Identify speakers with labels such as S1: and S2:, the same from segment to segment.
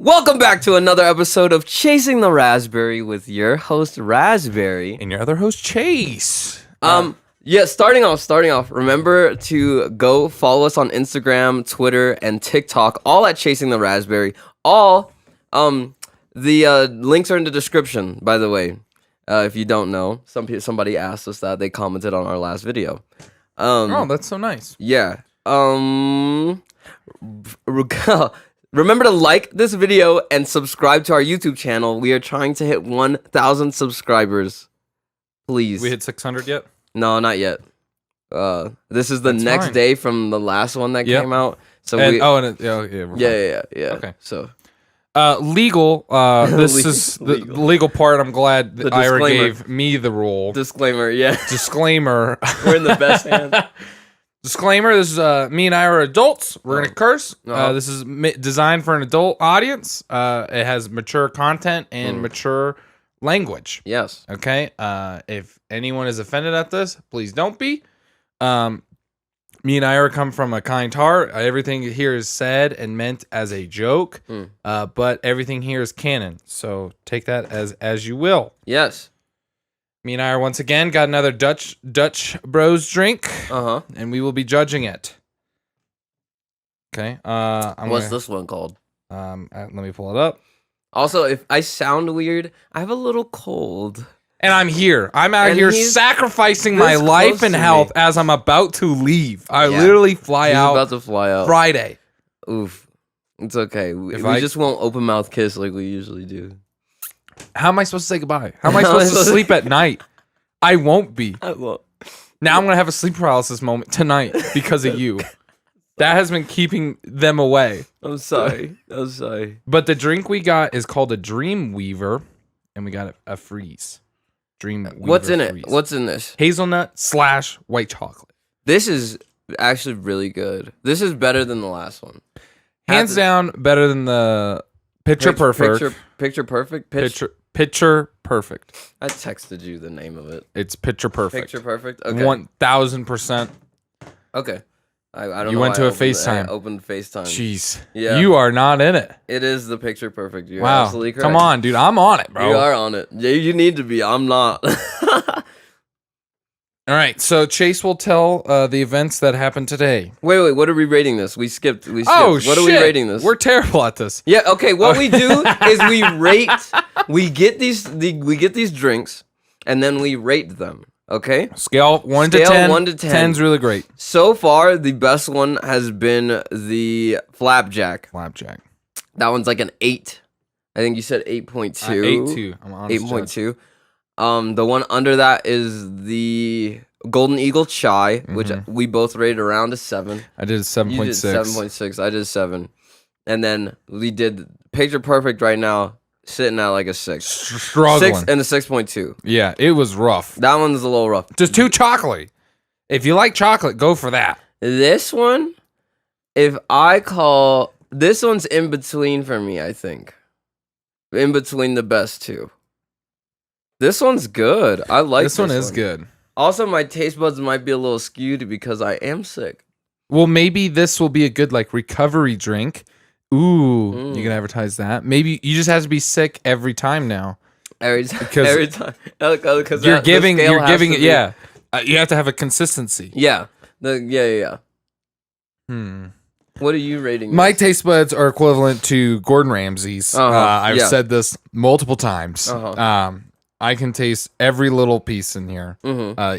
S1: Welcome back to another episode of Chasing the Raspberry with your host Rasberry
S2: and your other host Chase.
S1: Starting off. Remember to go follow us on Instagram, Twitter, and TikTok, all at Chasing the Raspberry. The links are in the description, by the way. If you don't know, somebody asked us that. They commented on our last video.
S2: Oh, that's so nice.
S1: Yeah. Remember to like this video and subscribe to our YouTube channel. We are trying to hit 1,000 subscribers. Please.
S2: We hit 600 yet?
S1: No, not yet. This is the next day from the last one that came out. So
S2: yeah.
S1: Okay. So
S2: legal. This is the legal part. I'm glad that Ira gave me the rule.
S1: Disclaimer. Yeah.
S2: Disclaimer.
S1: We're in the best hands.
S2: Disclaimer, this is me and I are adults. We're going to curse. This is designed for an adult audience. It has mature content and mature language.
S1: Yes.
S2: Okay? If anyone is offended at this, please don't be. Me and I come from a kind heart. Everything here is said and meant as a joke, but everything here is canon. So take that as you will.
S1: Yes.
S2: Me and I once again got another Dutch Bros drink, and we will be judging it. Okay.
S1: What's this one called?
S2: Let me pull it up.
S1: Also, if I sound weird, I have a little cold.
S2: And I'm here. I'm out here sacrificing my life and health as I'm about to leave. I literally fly out.
S1: About to fly out
S2: Friday.
S1: Oof. It's okay. We just won't open mouth kiss like we usually do.
S2: How am I supposed to say goodbye? How am I supposed to sleep at night? I won't be.
S1: I won't.
S2: Now I'm going to have a sleep paralysis moment tonight because of you. That has been keeping them away.
S1: I'm sorry.
S2: But the drink we got is called a Dream Weaver, and we got a freeze. Dream Weaver.
S1: What's in
S2: freeze.
S1: it? What's in this?
S2: Hazelnut / white chocolate.
S1: This is actually really good. This is better than the last one.
S2: Hands down, better than the Picture Perfect.
S1: Picture Perfect?
S2: Picture Perfect.
S1: I texted you the name of it.
S2: It's Picture Perfect.
S1: Picture Perfect? Okay.
S2: 1,000%.
S1: Okay. I don't know.
S2: You went to a FaceTime.
S1: I opened FaceTime.
S2: Jeez.
S1: Yeah.
S2: You are not in it.
S1: It is the Picture Perfect. You're
S2: wow.
S1: absolutely correct.
S2: Come on, dude. I'm on it, bro.
S1: You are on it. Yeah, you need to be. I'm not.
S2: All right, so Chase will tell the events that happened today.
S1: Wait, what are we rating this? We skipped.
S2: Oh,
S1: what are we rating this?
S2: We're terrible at this.
S1: Yeah, okay, what we do is we rate, we get these drinks, and then we rate them, okay?
S2: Scale 1 to 10.
S1: 1 to 10.
S2: 10's really great.
S1: So far, the best one has been the Flapjack. That one's like an 8. I think you said 8.2.
S2: 8.2. I'm honest.
S1: 8.2. The one under that is the Golden Eagle Chai, which we both rated around a 7.
S2: I did 7.6.
S1: You did 7.6. I did 7. And then we did Picture Perfect right now, sitting at like a 6.
S2: Struggling.
S1: 6 and a 6.2.
S2: Yeah, it was rough.
S1: That one's a little rough.
S2: Just too chocolatey. If you like chocolate, go for that.
S1: This one, this one's in between for me, I think. In between the best two. This one's good. I like this one.
S2: This one is good.
S1: Also, my taste buds might be a little skewed because I am sick.
S2: Well, maybe this will be a good recovery drink. Ooh, you can advertise that. Maybe you just have to be sick every time now.
S1: Every time. Because
S2: you're giving it. Yeah, you have to have a consistency.
S1: Yeah. Yeah. What are you rating?
S2: My taste buds are equivalent to Gordon Ramsay's. I've said this multiple times. I can taste every little piece in here.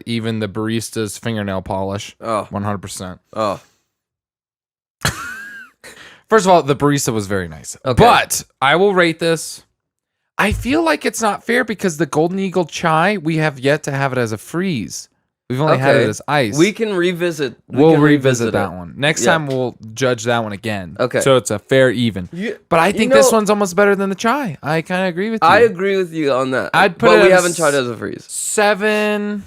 S2: Even the barista's fingernail polish. 100%. First of all, the barista was very nice. Okay. But I will rate this. I feel like it's not fair because the Golden Eagle Chai, we have yet to have it as a freeze. We've only had it as ice.
S1: We can revisit.
S2: We'll revisit that one. Next time we'll judge that one again. Okay. So it's a fair even. But I think this one's almost better than the chai. I kind of agree with you.
S1: I agree with you on that.
S2: But
S1: we haven't tried it as a freeze.
S2: 7.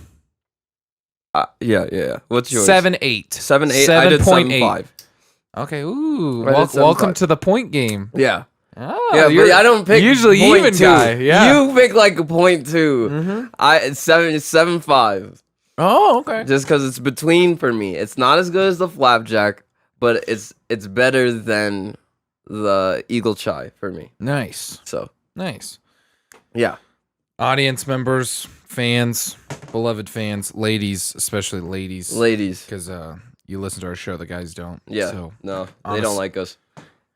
S1: Yeah. What's yours?
S2: 7, 8.
S1: 7, 8. I did 7.5.
S2: Okay. Ooh. Welcome to the point game.
S1: Yeah.
S2: Oh,
S1: yeah, but I don't pick
S2: usually even guy. Yeah.
S1: You pick like a 0.2. It's 7.5.
S2: Oh, okay.
S1: Just because it's between for me. It's not as good as the Flapjack, but it's better than the eagle chai for me.
S2: Nice.
S1: So
S2: Nice.
S1: yeah.
S2: Audience members, fans, beloved fans, ladies, especially ladies.
S1: Ladies.
S2: Because you listen to our show, the guys don't.
S1: Yeah.
S2: So,
S1: No, they don't like us.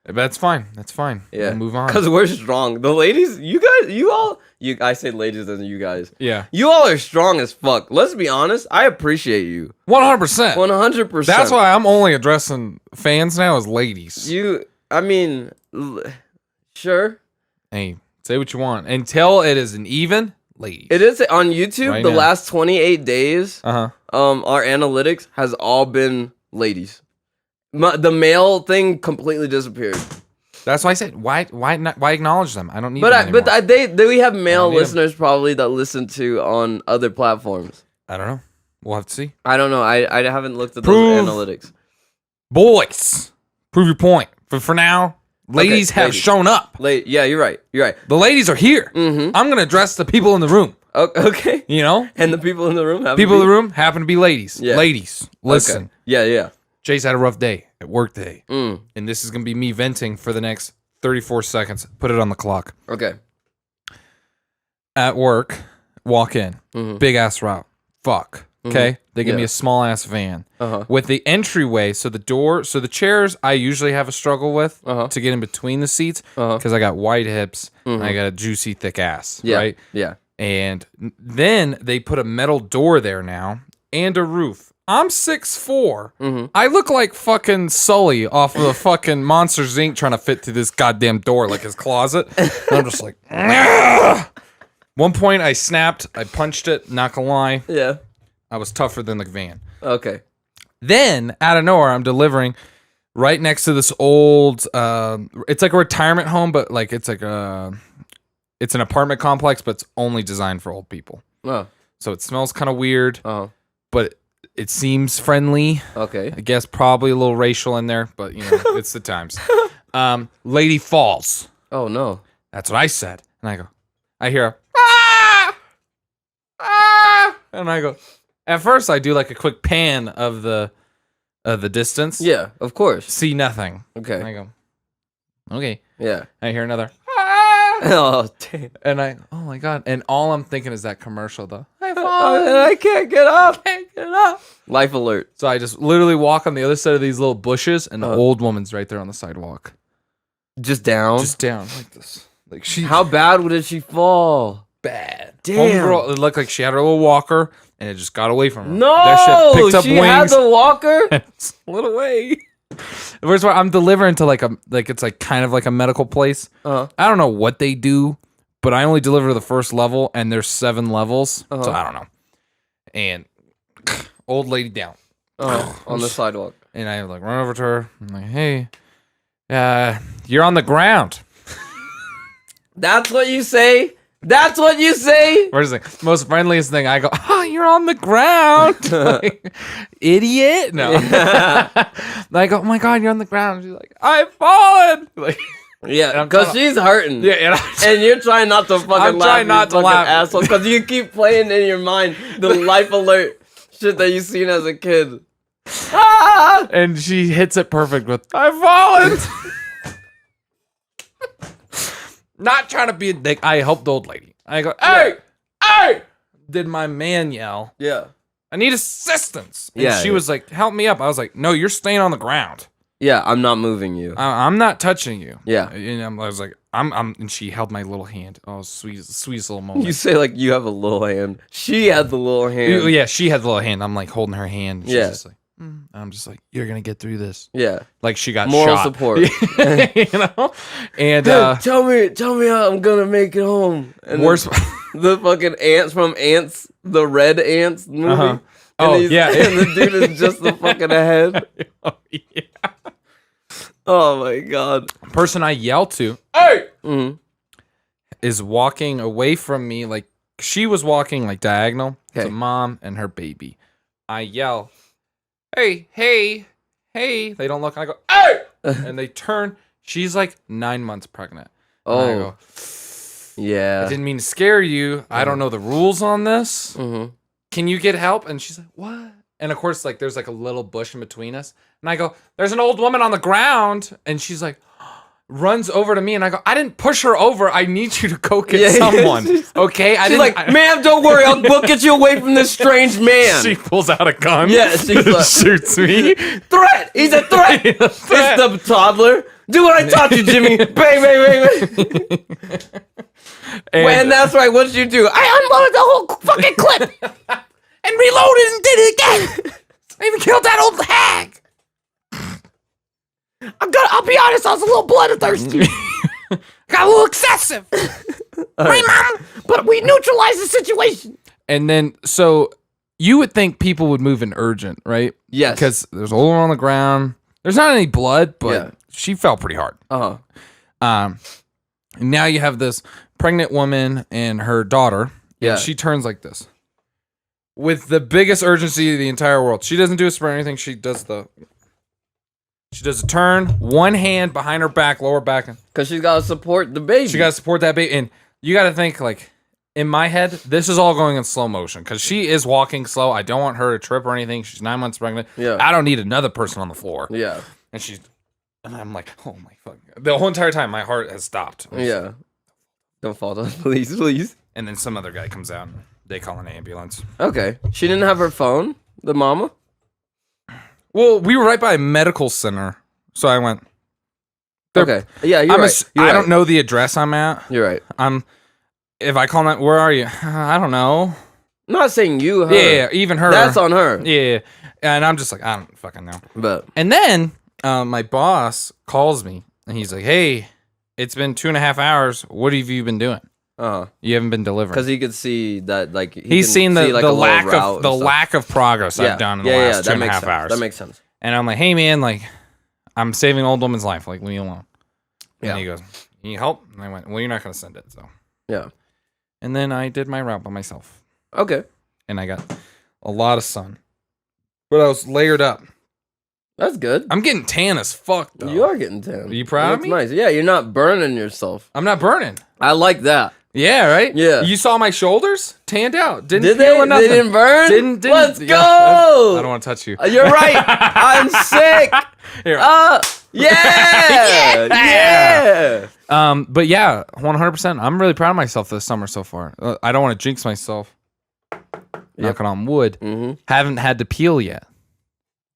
S2: That's fine. That's fine.
S1: Yeah.
S2: We'll move on.
S1: Because we're strong. The ladies, you guys, I say ladies and you guys.
S2: Yeah.
S1: You all are strong as fuck. Let's be honest. I appreciate you.
S2: 100%.
S1: 100%.
S2: That's why I'm only addressing fans now as ladies.
S1: Sure.
S2: Hey, say what you want. Until it is an even, ladies.
S1: It is on YouTube.
S2: Right
S1: the
S2: now.
S1: last 28 days,
S2: Uh-huh.
S1: our analytics has all been ladies. The male thing completely disappeared.
S2: That's why I said, why acknowledge them? I don't need
S1: But
S2: them anymore.
S1: we have male
S2: need 'em.
S1: listeners probably that listen to on other platforms.
S2: I don't know. We'll have to see.
S1: I don't know. I haven't looked at
S2: Prove-
S1: those analytics.
S2: Boys, prove your point. But for now, ladies have
S1: ladies.
S2: shown up.
S1: Yeah, you're right. You're right.
S2: The ladies are here.
S1: Mm-hmm.
S2: I'm going to address the people in the room.
S1: Okay.
S2: You know?
S1: And the people in the room have
S2: People in the room happen to be ladies.
S1: Yeah.
S2: Ladies, listen.
S1: Okay. Yeah.
S2: Jay's had a rough day at work today.
S1: Mm.
S2: And this is going to be me venting for the next 34 seconds. Put it on the clock.
S1: Okay.
S2: At work, walk in.
S1: Mm-hmm.
S2: Big ass route. Fuck. Okay? They give me
S1: Yeah.
S2: a small ass van.
S1: Uh-huh.
S2: With the entryway, so the chairs I usually have a struggle with
S1: Uh-huh.
S2: to get in between the seats
S1: Uh-huh.
S2: because I got wide hips and I
S1: Mhm.
S2: got a juicy thick ass,
S1: Yeah.
S2: right?
S1: Yeah.
S2: And then they put a metal door there now and a roof. I'm 6'4".
S1: Mm-hmm.
S2: I look like fucking Sully off of the fucking Monsters Inc. trying to fit through this goddamn door like his closet. And I'm just like, "Ugh." One point I snapped, I punched it, not gonna lie.
S1: Yeah.
S2: I was tougher than the van.
S1: Okay.
S2: Then, out of nowhere, I'm delivering right next to this old, it's like a retirement home, but like it's an apartment complex, but it's only designed for old people.
S1: Oh.
S2: So it smells kind of weird,
S1: Oh.
S2: but it seems friendly.
S1: Okay.
S2: I guess probably a little racial in there, but you know, it's the times. Lady falls.
S1: Oh no.
S2: That's what I said. And I hear a, ah! Ah! And I go, at first I do like a quick pan of the distance.
S1: Yeah. Of course.
S2: See nothing.
S1: Okay.
S2: And I go, okay.
S1: Yeah.
S2: I hear another,
S1: Oh damn.
S2: and oh my God. And all I'm thinking is that commercial though.
S1: I can't get up. Can't get up. Life alert.
S2: So I just literally walk on the other side of these little bushes, and the old woman's right there on the sidewalk.
S1: Just down.
S2: Just down like this. Like she
S1: How bad did she fall?
S2: bad.
S1: Damn.
S2: Homegirl, it looked like she had her little walker, and it just got away from her.
S1: No.
S2: That shit picked up
S1: she
S2: wings.
S1: had the walker.
S2: and slid away. Whereas I'm delivering to it's like kind of like a medical place.
S1: Uh-huh.
S2: I don't know what they do, but I only deliver to the first level, and there's 7 levels, so I don't know. And old lady down
S1: On the sidewalk.
S2: and I like run over to her. I'm like, hey, you're on the ground.
S1: That's what you say. That's what you say.
S2: Where's the most friendliest thing? I go, oh, you're on the ground. Like, idiot. No. I go, oh my God, you're on the ground. She's like, I've fallen. Like,
S1: Yeah, because she's hurting.
S2: yeah,
S1: And you're trying not to fucking
S2: I'm
S1: laugh.
S2: trying not to laugh.
S1: Asshole, because you keep playing in your mind the life alert shit that you seen as a kid. Ah!
S2: and she hits it perfect with, I've fallen. Not trying to be a dick. I helped the old lady. I go, hey. Did my man yell,
S1: Yeah.
S2: I need assistance. And
S1: Yeah,
S2: she
S1: yeah.
S2: was like, help me up. I was like, no, you're staying on the ground.
S1: Yeah, I'm not moving you.
S2: I'm not touching you.
S1: Yeah.
S2: And I was like, and she held my little hand. Oh, sweetest little moment.
S1: You say like you have a little hand. She had the little hand.
S2: Yeah, she had the little hand. I'm like holding her hand. She's
S1: Yeah.
S2: just like, I'm just like, you're gonna get through this.
S1: Yeah.
S2: Like she got
S1: Moral
S2: shot.
S1: support.
S2: You know? And
S1: Hey, tell me how I'm gonna make it home. And
S2: worst.
S1: the fucking ants from Ants, the red ants movie.
S2: Uh-huh.
S1: And
S2: Oh,
S1: he's-
S2: yeah.
S1: And the dude is just the fucking head.
S2: Oh, yeah.
S1: Oh my god.
S2: Person I yell to
S1: Mhm.
S2: is walking away from me. Like she was walking like diagonal to
S1: Okay.
S2: mom and her baby. I yell, hey. They don't look. I go, hey, and they turn. She's like 9 months pregnant. And I
S1: Oh.
S2: go,
S1: Yeah.
S2: I didn't mean to scare you. I don't know the rules on this.
S1: Mm-hmm.
S2: Can you get help? And she's like, what? And of course, like there's like a little bush in between us. And I go, there's an old woman on the ground. And she's like, runs over to me, and I go, I didn't push her over. I need you to go get someone. Okay?
S1: She's like, ma'am, don't worry. We'll get you away from this strange man.
S2: She pulls out a gun.
S1: Yeah, she's like,
S2: shoots me.
S1: Threat. He's a threat. It's the toddler. Do what I taught you, Jimmy. Bang, bang, bang, bang. And that's right. What'd you do? I unloaded the whole fucking clip and reloaded and did it again. I even killed that old hag. I'll be honest, I was a little bloodthirsty. Got a little excessive. Right, Mom? But we neutralized the situation.
S2: And then, so you would think people would move in urgent, right?
S1: Yes.
S2: Because there's a hole on the ground. There's not any blood, but she fell pretty hard.
S1: Uh-huh.
S2: Now you have this pregnant woman and her daughter.
S1: Yeah.
S2: And she turns like this. With the biggest urgency of the entire world. She doesn't do a sprint or anything. She does a turn, one hand behind her back, lower back.
S1: Because she's got to support the baby.
S2: She got to support that baby. And you got to think, like, in my head, this is all going in slow motion. Because she is walking slow. I don't want her to trip or anything. She's 9 months pregnant.
S1: Yeah.
S2: I don't need another person on the floor.
S1: Yeah.
S2: And I'm like, oh my fuck. The whole entire time, my heart has stopped.
S1: Yeah. Don't fall down, please, please.
S2: And then some other guy comes out and they call an ambulance.
S1: Okay. She didn't have her phone, the mama?
S2: Well, we were right by a medical center. So I went.
S1: Okay. Yeah, you're right.
S2: I don't know the address I'm at.
S1: You're right.
S2: If I call that, where are you? I don't know.
S1: I'm not saying you, her.
S2: Yeah, even her.
S1: That's on her.
S2: Yeah. And I'm just like, I don't fucking know.
S1: But.
S2: And then my boss calls me and he's like, hey, it's been 2.5 hours. What have you been doing? You haven't been delivering.
S1: Because he could see that, like,
S2: he's seen the lack of progress I've done in the last 2.5 hours.
S1: That makes sense.
S2: And I'm like, hey man, like, I'm saving an old woman's life. Like, leave me alone.
S1: Yeah.
S2: And he goes, you need help? And I went, well, you're not going to send it. So
S1: yeah.
S2: And then I did my route by myself.
S1: Okay.
S2: And I got a lot of sun, but I was layered up.
S1: That's good.
S2: I'm getting tan as fuck, though.
S1: You are getting tan.
S2: Are you proud of me?
S1: Nice. Yeah, you're not burning yourself.
S2: I'm not burning.
S1: I like that.
S2: Yeah, right?
S1: Yeah.
S2: You saw my shoulders? Tanned out. Did
S1: they?
S2: Nothing.
S1: They didn't burn?
S2: Didn't.
S1: Let's go!
S2: I don't want to touch you.
S1: You're right. I'm sick.
S2: Here.
S1: Yeah.
S2: But yeah, 100%. I'm really proud of myself this summer so far. I don't want to jinx myself. Knocking on wood.
S1: Mm-hmm.
S2: Haven't had to peel yet.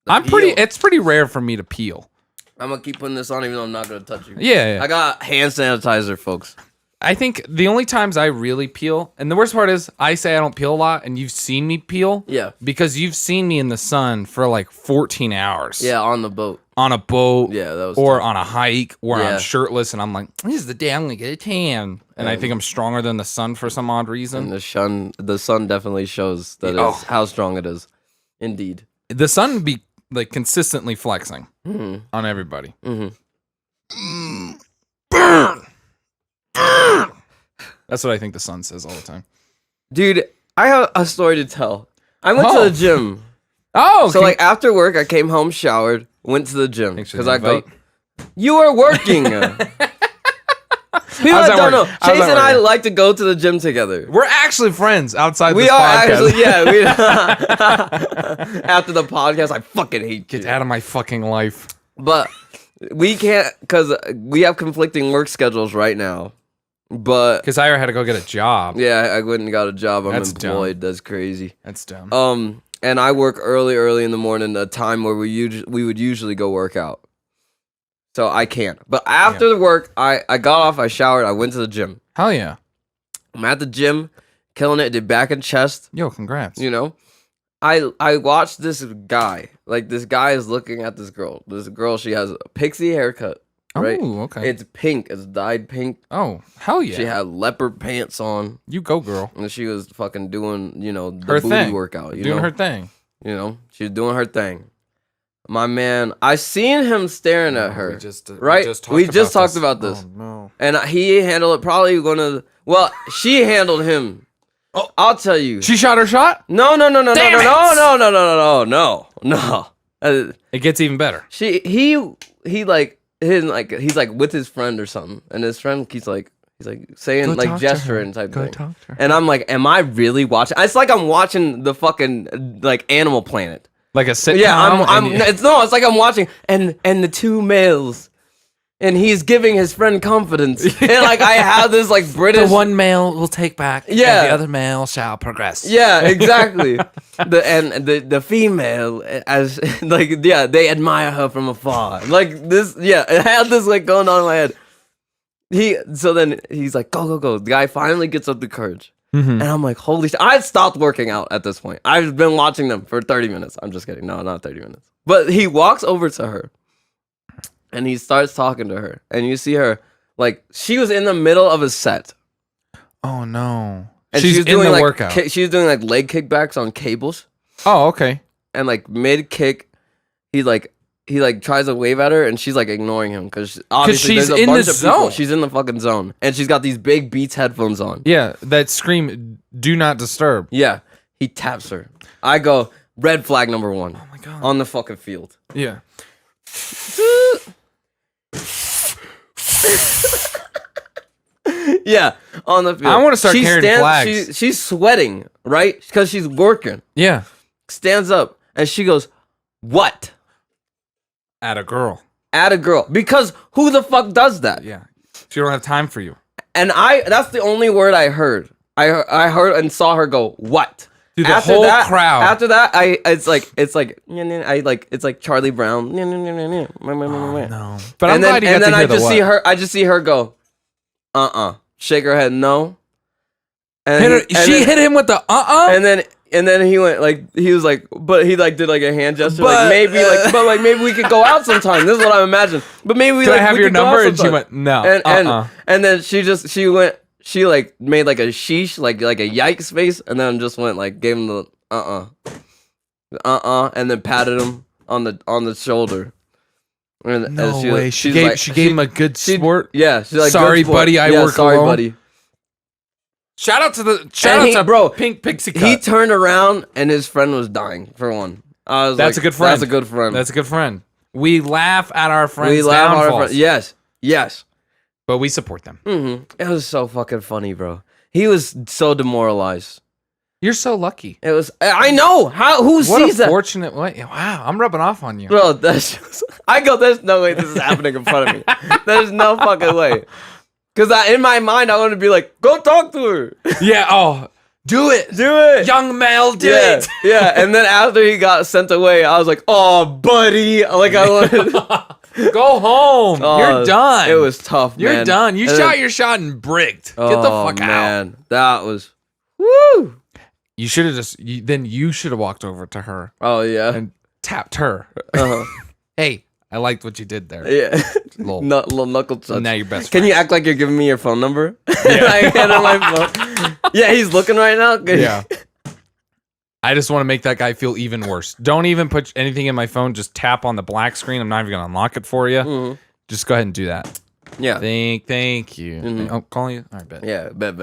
S1: Peel.
S2: It's pretty rare for me to peel.
S1: I'm gonna keep putting this on even though I'm not gonna touch you.
S2: Yeah.
S1: I got hand sanitizer, folks.
S2: I think the only times I really peel, and the worst part is I say I don't peel a lot, and you've seen me peel.
S1: Yeah.
S2: Because you've seen me in the sun for like 14 hours.
S1: Yeah, on the boat.
S2: On a boat.
S1: Yeah, that was
S2: or
S1: tough.
S2: on a hike where
S1: Yeah.
S2: I'm shirtless and I'm like, this is the day I'm gonna get a tan. And I think I'm stronger than the sun for some odd reason.
S1: And the sun definitely shows that is how strong it is. Indeed.
S2: The sun be like consistently flexing
S1: Mm-hmm.
S2: on everybody.
S1: Mm-hmm.
S2: Burn! That's what I think the sun says all the time.
S1: Dude, I have a story to tell. I went to the gym.
S2: Oh,
S1: so like after work, I came home, showered, went to the gym because I go.
S2: invite.
S1: You are working. People that don't know, Chase and I like to go to the gym together.
S2: We're actually friends outside
S1: We
S2: this
S1: are
S2: podcast.
S1: actually, yeah. After the podcast, I fucking hate
S2: Get
S1: you.
S2: out of my fucking life.
S1: But we can't because we have conflicting work schedules right now. But
S2: Because I had to go get a job.
S1: yeah, I went and got a job. I'm
S2: That's
S1: employed. That's crazy.
S2: That's dumb.
S1: And I work early in the morning, a time where we would usually go work out. So I can't. But after the work, I got off, I showered, I went to the gym.
S2: Hell yeah.
S1: I'm at the gym, killing it, did back and chest,
S2: Yo, congrats.
S1: you know. I watched this guy. Like, this guy is looking at this girl. This girl, she has a pixie haircut, right?
S2: Oh, okay.
S1: It's pink. It's dyed pink.
S2: Oh, hell yeah.
S1: She had leopard pants on.
S2: You go, girl.
S1: And she was fucking doing, the
S2: Her
S1: booty
S2: thing.
S1: workout. You
S2: Doing
S1: know?
S2: her thing.
S1: You know, she's doing her thing. My man, I seen him staring at her. Right? We just talked about this.
S2: Oh, no.
S1: And he handled it probably she handled him.
S2: Oh.
S1: I'll tell you.
S2: She shot her shot?
S1: No.
S2: Damn
S1: it.
S2: It gets even better.
S1: He's like with his friend or something. And his friend he's like saying
S2: Go
S1: like
S2: talk to
S1: gesturing
S2: her.
S1: type
S2: Go
S1: thing.
S2: talk to her.
S1: And I'm like, am I really watching? It's like I'm watching the fucking like Animal Planet.
S2: Like a sitcom?
S1: Yeah, it's like I'm watching and the two males and he's giving his friend confidence. And like I have this like British
S2: The one male will take back,
S1: Yeah.
S2: and the other male shall progress.
S1: Yeah, exactly. The female as like they admire her from afar. Like this, yeah, it had this like going on in my head. Then he's like, go. The guy finally gets up the courage. And I'm like, holy shit. I stopped working out at this point. I've been watching them for 30 minutes. I'm just kidding. No, not 30 minutes. But he walks over to her and he starts talking to her. And you see her, like, she was in the middle of a set.
S2: Oh, no.
S1: And
S2: She's
S1: she was doing
S2: in the
S1: like,
S2: workout.
S1: She was doing like leg kickbacks on cables.
S2: Oh, okay.
S1: And like mid kick, he tries to wave at her, and she's like ignoring him because obviously
S2: she's
S1: there's a
S2: in
S1: bunch
S2: the
S1: of people.
S2: zone.
S1: She's in the fucking zone, and she's got these big Beats headphones on.
S2: Yeah, that scream, do not disturb.
S1: Yeah, he taps her. I go, red flag number 1.
S2: Oh my God.
S1: On the fucking field.
S2: Yeah.
S1: Yeah, on the field.
S2: I wanna start carrying flags.
S1: She's sweating, right? Because she's working.
S2: Yeah.
S1: Stands up, and she goes, what?
S2: At a girl.
S1: At a girl. Because who the fuck does that?
S2: Yeah. She don't have time for you.
S1: And that's the only word I heard. I heard and saw her go, what?
S2: Dude, the whole crowd.
S1: After that, it's like Charlie Brown.
S2: No. But I'm glad you got to hear
S1: I
S2: the
S1: just
S2: what.
S1: see her. I just see her go, shake her head, no. And
S2: She hit him with the
S1: And then he went like he was like, but he like did like a hand gesture,
S2: But,
S1: like maybe we could go out sometime. This is what I imagine. But maybe we
S2: Do
S1: like,
S2: I have
S1: we
S2: your
S1: could go out
S2: number? And she
S1: sometime.
S2: went, no.
S1: And then she like made like a sheesh, like a yikes face, and then just went like gave him the and then patted him on the shoulder. And
S2: No
S1: she,
S2: way. She gave him a good sport.
S1: Yeah, she's like,
S2: Sorry,
S1: good sport.
S2: buddy, I
S1: Yeah,
S2: work
S1: sorry,
S2: alone.
S1: buddy.
S2: Shout out to
S1: bro,
S2: Pink Pixie Cut.
S1: He turned around and his friend was dying for one. I was
S2: That's
S1: like,
S2: a good friend.
S1: That's a good friend.
S2: That's a good friend. We laugh at our friends'
S1: We laugh at our
S2: downfalls,
S1: friends. Yes.
S2: but we support them.
S1: It was so fucking funny, bro. He was so demoralized.
S2: You're so lucky.
S1: It was. I know. Who
S2: What
S1: sees
S2: a
S1: that?
S2: fortunate way. Wow, I'm rubbing off on you.
S1: Bro, that's just, I go, there's no way this is happening in front of me. There's no fucking way. Because in my mind, I want to be like, go talk to her.
S2: Yeah, do it.
S1: Do it.
S2: Young male, do
S1: Yeah,
S2: it.
S1: yeah. And then after he got sent away, I was like, oh, buddy. Like, I wanted.
S2: Go home. You're done.
S1: It was tough,
S2: You're
S1: man.
S2: done. You
S1: And
S2: shot
S1: then-
S2: your shot and bricked. Get the fuck out.
S1: Man, that was. Woo.
S2: You should have then you should have walked over to her
S1: Oh, yeah.
S2: and tapped her.
S1: Uh-huh.
S2: Hey, I liked what you did there.
S1: Yeah.
S2: Lol.
S1: Little knuckle touch.
S2: Now you're best
S1: Can
S2: friends.
S1: you act like you're giving me your phone number? Yeah. I hand him my phone. Yeah, he's looking right now.
S2: Yeah. I just want to make that guy feel even worse. Don't even put anything in my phone. Just tap on the black screen. I'm not even going to unlock it for you.
S1: Mhm.
S2: Just go ahead and do that.
S1: Yeah.
S2: Thank you.
S1: Mhm.
S2: Oh, calling you? All right, bet.
S1: Yeah, bet.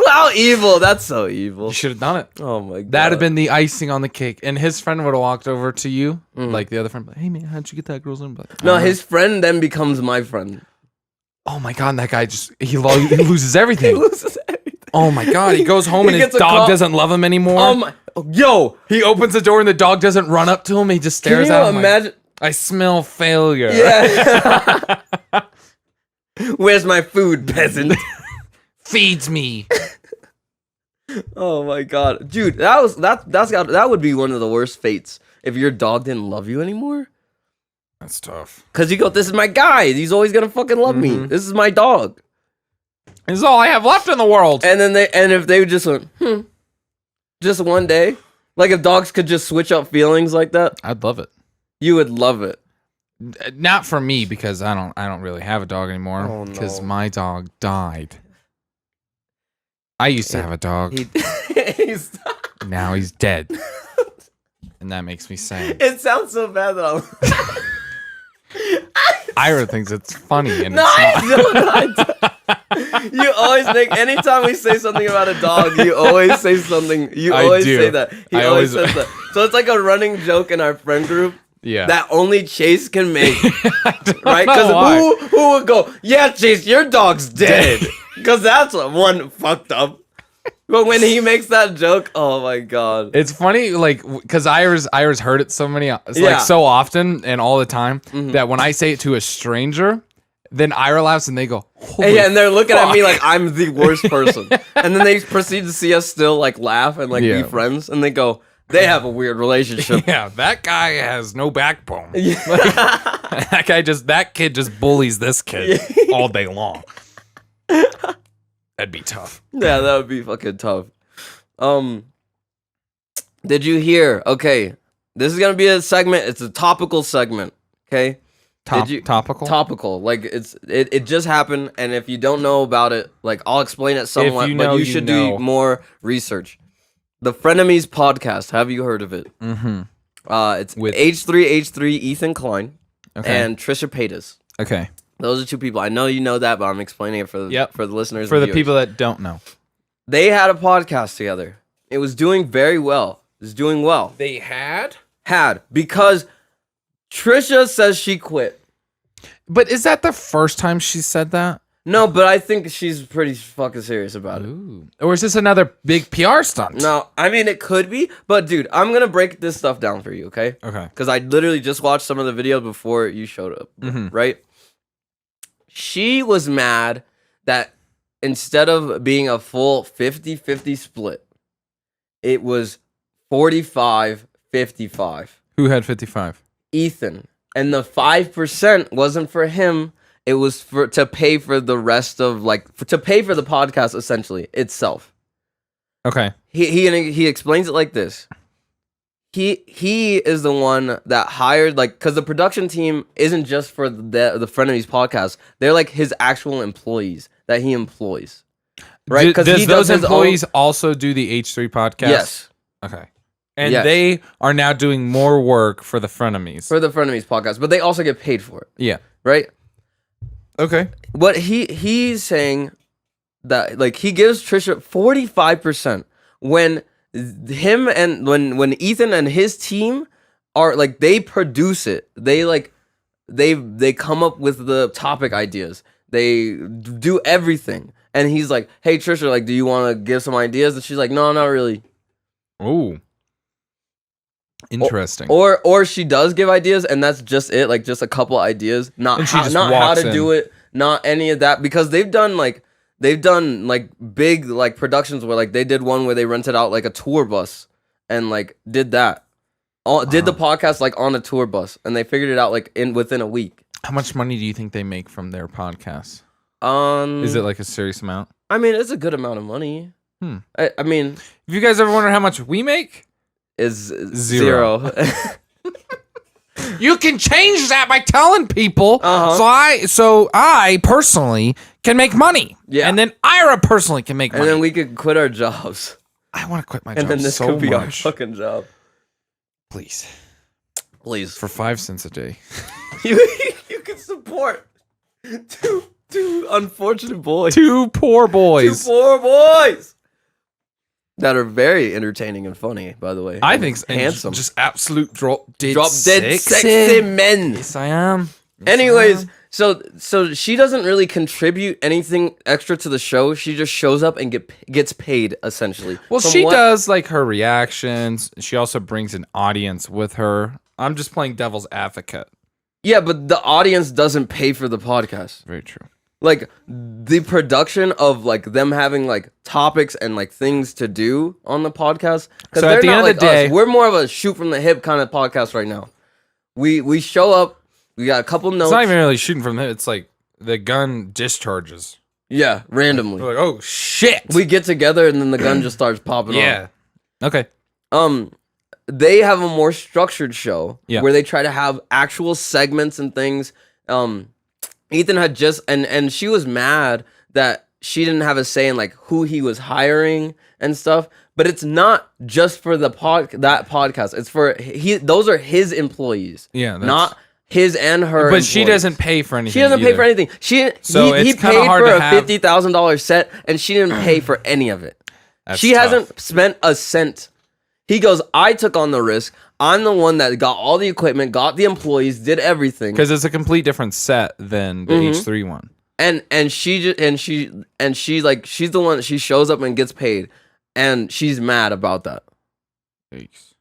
S1: How evil. That's so evil.
S2: You should have done it.
S1: Oh, my God.
S2: That'd have been the icing on the cake. And his friend would have walked over to you, like the other friend, like, hey, man, how'd you get that girl's number? Like,
S1: No, his friend then becomes my friend.
S2: Oh, my God. That guy just, he loses everything.
S1: He loses everything.
S2: Oh, my God. He goes home
S1: He
S2: and his
S1: gets a
S2: dog
S1: call.
S2: doesn't love him anymore.
S1: Oh, my. Yo.
S2: He opens the door and the dog doesn't run up to him. He just
S1: Can
S2: stares
S1: you
S2: at him. like,
S1: imagine?
S2: I smell failure.
S1: Yeah. Where's my food, peasant?
S2: Feeds me.
S1: Oh my God, dude, that would be one of the worst fates if your dog didn't love you anymore.
S2: That's tough.
S1: Cause you go, this is my guy. He's always gonna fucking love me. This is my dog.
S2: This is all I have left in the world.
S1: And then if they just went, just one day, like if dogs could just switch up feelings like that,
S2: I'd love it.
S1: you would love it.
S2: Not for me because I don't really have a dog anymore
S1: Oh, no.
S2: because my dog died. I used to have a dog. Now he's dead. And that makes me sad.
S1: It sounds so bad that
S2: Ira thinks it's funny and
S1: No,
S2: it's not.
S1: I don't. You always make, anytime we say something about a dog, you always say something. You
S2: I
S1: always
S2: do.
S1: say that. He
S2: I
S1: always
S2: always-
S1: says that. So it's like a running joke in our friend group
S2: Yeah.
S1: that only Chase can make.
S2: I don't
S1: Right?
S2: know
S1: Because
S2: why.
S1: who would go, yeah, Chase, your dog's dead. Because that's one fucked up. But when he makes that joke, oh my god.
S2: It's funny, like, because Iris heard it so many, like, so often and all the time that when I say it to a stranger, then Ira laughs and they go,
S1: yeah, and they're looking at me like I'm the worst person. And then they proceed to see us still, like, laugh and, like, be friends. And they go, they have a weird relationship.
S2: Yeah, that guy has no backbone. Like, that kid just bullies this kid all day long. That'd be tough.
S1: Yeah, that would be fucking tough. Did you hear? Okay, this is gonna be a segment. It's a topical segment. Okay,
S2: topical.
S1: Topical. Like it just happened, and if you don't know about it, like I'll explain it somewhat. But you should do more research. The Frenemies podcast. Have you heard of it?
S2: Mm-hmm.
S1: It's with H3H3 Ethan Klein and Trisha Paytas.
S2: Okay.
S1: Those are two people. I know you know that, but I'm explaining it for the listeners.
S2: For the people that don't know.
S1: They had a podcast together. It was doing very well. It was doing well.
S2: They had?
S1: Had. Because Trisha says she quit.
S2: But is that the first time she said that?
S1: No, but I think she's pretty fucking serious about it.
S2: Ooh. Or is this another big PR stunt?
S1: No, I mean, it could be. But, dude, I'm going to break this stuff down for you, okay?
S2: Okay.
S1: Because I literally just watched some of the videos before you showed up, right? She was mad that instead of being a full 50-50 split, it was 45-55.
S2: Who had 55?
S1: Ethan. And the 5% wasn't for him. It was to pay for the rest of, to pay for the podcast, essentially, itself.
S2: Okay.
S1: He explains it like this. He is the one that hired, because the production team isn't just for the Frenemies podcast. They're like his actual employees that he employs. Right? Because
S2: those employees also do the H3 podcast?
S1: Yes.
S2: Okay. And they are now doing more work for the Frenemies.
S1: For the Frenemies podcast, but they also get paid for it.
S2: Yeah.
S1: Right?
S2: Okay.
S1: What he's saying that, he gives Trisha 45% when him and when Ethan and his team are they produce it. They come up with the topic ideas. They do everything. And he's like, "Hey Trisha, do you want to give some ideas?" And she's like, "No, not really."
S2: Ooh. Interesting.
S1: Or she does give ideas and that's just it, just a couple ideas, not how to do it, not any of that, because they've done big productions where they did one where they rented out a tour bus and did that. Did the podcast on a tour bus, and they figured it out within a week.
S2: How much money do you think they make from their podcast? Is it a serious amount?
S1: I mean, it's a good amount of money. I mean,
S2: if you guys ever wonder how much we make,
S1: is zero.
S2: You can change that by telling people. So I personally can make money. Yeah. And then Ira personally can make money.
S1: And then we could quit our jobs.
S2: I want to quit my job.
S1: And then this could be our fucking job.
S2: Please.
S1: For
S2: 5 cents a day.
S1: you can support two unfortunate boys.
S2: Two poor boys.
S1: That are very entertaining and funny, by the way.
S2: I think
S1: handsome.
S2: Just absolute drop dead
S1: sexy men.
S2: Yes, I am.
S1: Anyways, so she doesn't really contribute anything extra to the show. She just shows up and gets paid, essentially.
S2: Well, she does her reactions. She also brings an audience with her. I'm just playing devil's advocate.
S1: Yeah, but the audience doesn't pay for the podcast.
S2: Very true.
S1: The production of them having topics and things to do on the podcast, because
S2: so at the end of the day,
S1: we're more of a shoot from the hip kind of podcast right now. We show up, we got a couple notes.
S2: It's not even really shooting from the hip. It's the gun discharges.
S1: Yeah, randomly.
S2: We're oh shit.
S1: We get together and then the gun just starts popping off.
S2: Yeah. Okay.
S1: They have a more structured show where they try to have actual segments and things. Ethan had just and she was mad that she didn't have a say in who he was hiring and stuff. But it's not just for that podcast. It's for those are his employees.
S2: Yeah,
S1: not his and her.
S2: But
S1: employees.
S2: She doesn't pay for anything.
S1: She doesn't pay for anything. He paid for a $50,000 set, and she didn't pay for any of it. She hasn't spent a cent. He goes, "I took on the risk. I'm the one that got all the equipment, got the employees, did everything."
S2: Because it's a complete different set than the H3 one.
S1: And she's the one. She shows up and gets paid. and she's mad about that.
S2: Yikes.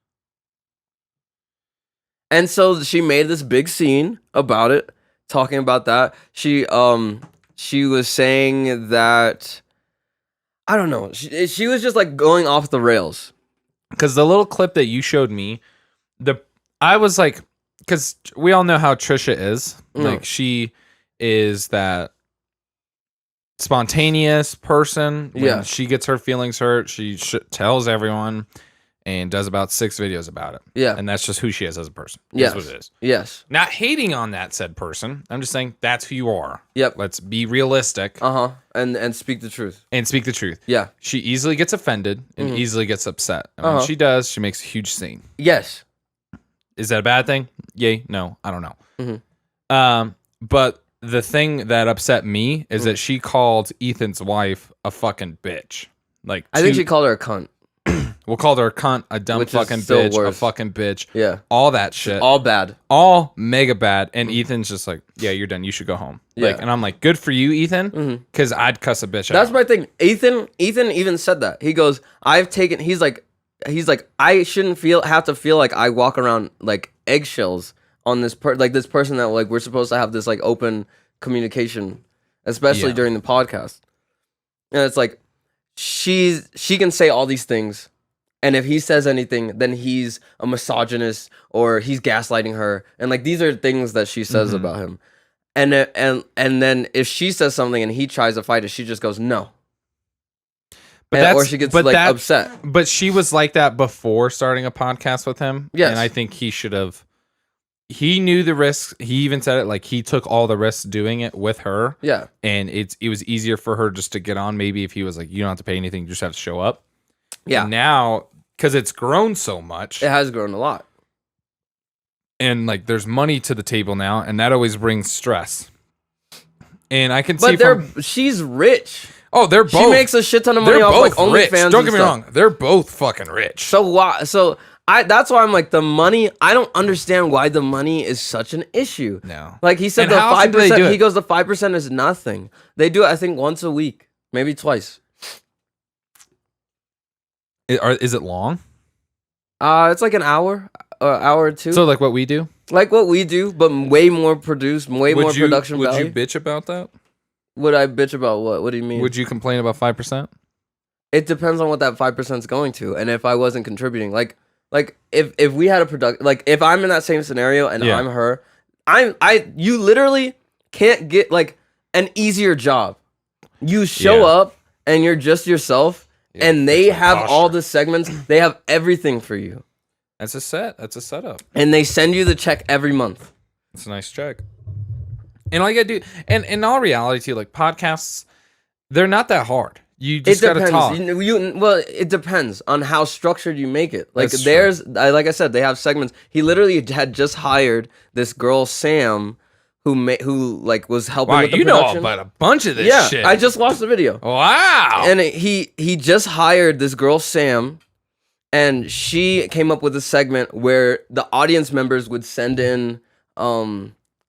S1: And so she made this big scene about it, talking about that. She was saying that, I don't know. She was just like going off the rails.
S2: Because the little clip that you showed me, I was like, because we all know how Trisha is. Like, she is that spontaneous person. When she gets her feelings hurt, she tells everyone and does about 6 videos about it. Yeah. And that's just who she is as a person. Yes. That's what it is. Yes. Not hating on that said person. I'm just saying that's who you are. Yep. Let's be realistic.
S1: Uh-huh. And speak the truth.
S2: And speak the truth. Yeah. She easily gets offended and easily gets upset. And when she does, she makes a huge scene. Yes. Is that a bad thing? Yay. No. I don't know. But the thing that upset me is that she called Ethan's wife a fucking bitch. Like,
S1: I think she called her a cunt.
S2: We'll call her a cunt, a dumb fucking bitch, a fucking bitch. Yeah. All that shit.
S1: All bad.
S2: All mega bad. And Ethan's just like, yeah, you're done. You should go home. Yeah. Like, and I'm like, good for you, Ethan. Because I'd cuss a bitch out.
S1: That's my thing. Ethan even said that. He goes, he's like, I shouldn't have to feel like I walk around like eggshells on this this person that like we're supposed to have this like open communication, especially during the podcast. And it's like, she can say all these things. And if he says anything, then he's a misogynist or he's gaslighting her. And like these are things that she says about him. And then if she says something and he tries to fight it, she just goes no. Or she gets upset.
S2: But she was like that before starting a podcast with him. Yes. And I think he should have. He knew the risks. He even said it like he took all the risks doing it with her. Yeah. And it was easier for her just to get on. Maybe if he was like, you don't have to pay anything, you just have to show up. Yeah. And now, because it's grown so much.
S1: It has grown a lot.
S2: And like there's money to the table now, and that always brings stress. And I can see
S1: she's rich.
S2: Oh, they're both.
S1: She makes a shit ton of money off like OnlyFans.
S2: Don't get me wrong. They're both fucking rich.
S1: So why? That's why I'm like the money. I don't understand why the money is such an issue. No. Like he said, the 5%. He goes, the 5% is nothing. They do it, I think, once a week, maybe twice.
S2: Is it long?
S1: It's like an hour or two.
S2: So like what we do?
S1: Like what we do, but way more produced, more production value.
S2: Would you bitch about that?
S1: Would I bitch about what? What do you mean?
S2: Would you complain about 5%?
S1: It depends on what that 5% is going to, and if I wasn't contributing, like if we had a product, like if I'm in that same scenario and I'm her, you literally can't get like an easier job. You show up and you're just yourself. Yeah, and they have all the segments. They have everything for you.
S2: That's a setup.
S1: And they send you the check every month.
S2: It's a nice check. And all you gotta do, and in all reality, too, like podcasts, they're not that hard. You just gotta talk.
S1: Well, it depends on how structured you make it. Like like I said, they have segments. He literally had just hired this girl, Sam, who like was helping with the production.
S2: You know about a bunch of this shit.
S1: I just watched the video.
S2: Wow.
S1: And he just hired this girl, Sam, and she came up with a segment where the audience members would send in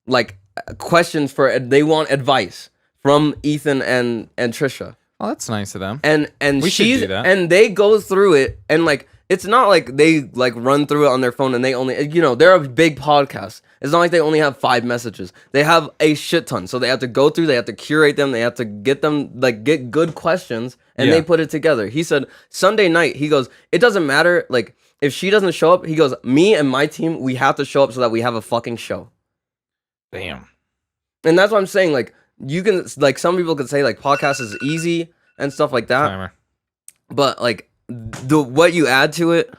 S1: like questions they want advice from Ethan and Trisha.
S2: Oh, that's nice of them.
S1: And we should do that. And they go through it and like it's not like they like run through it on their phone and they only they're a big podcast. It's not like they only have 5 messages. They have a shit ton. So they have to go through, they have to curate them, they have to get them, like, get good questions, and they put it together. He said, Sunday night, he goes, it doesn't matter, like, if she doesn't show up, he goes, me and my team, we have to show up so that we have a fucking show.
S2: Damn.
S1: And that's what I'm saying, like, you can, like, some people could say, like, podcast is easy and stuff like that. Timer. But, like, what you add to it,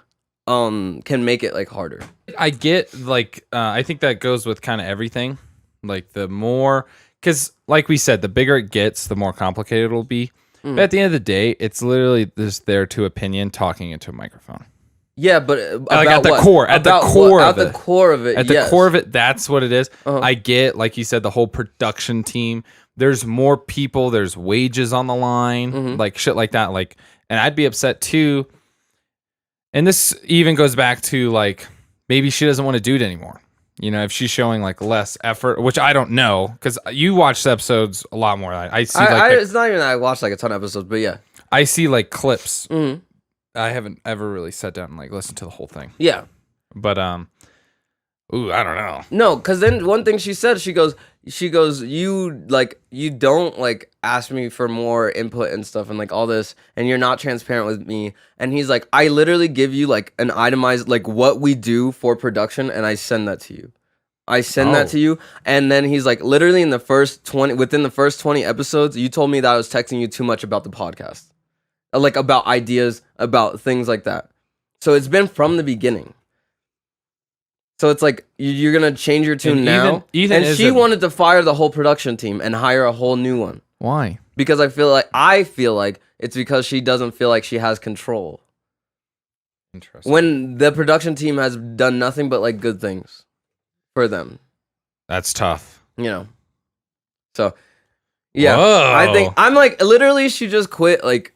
S1: can make it like harder.
S2: I get like I think that goes with kind of everything. Like the more, because like we said, the bigger it gets, the more complicated it'll be. But at the end of the day, it's literally just their two opinion talking into a microphone.
S1: Yeah, but
S2: like at the core, at the core of it, that's what it is. I get, like you said, the whole production team. There's more people. There's wages on the line, like shit like that. Like, and I'd be upset too. And this even goes back to like maybe she doesn't want to do it anymore. You know, if she's showing like less effort, which I don't know, because you watch the episodes a lot more. I see. Like
S1: it's not even that I watched like a ton of episodes, but yeah,
S2: I see like clips I haven't ever really sat down and like listened to the whole thing.
S1: Yeah.
S2: But ooh, I don't know.
S1: No, because then one thing she said, she goes, you don't like ask me for more input and stuff and like all this, and you're not transparent with me. And he's like, I literally give you like an itemized like what we do for production, and I send that to you. I send that to you, and then he's like, literally within the first 20 episodes, you told me that I was texting you too much about the podcast, like about ideas, about things like that. So it's been from the beginning. So it's like you're gonna change your tune now,
S2: Ethan
S1: and she wanted to fire the whole production team and hire a whole new one.
S2: Why?
S1: Because I feel like it's because she doesn't feel like she has control.
S2: Interesting.
S1: When the production team has done nothing but like good things for them.
S2: That's tough.
S1: You know. So yeah,
S2: Whoa.
S1: I think I'm like literally she just quit like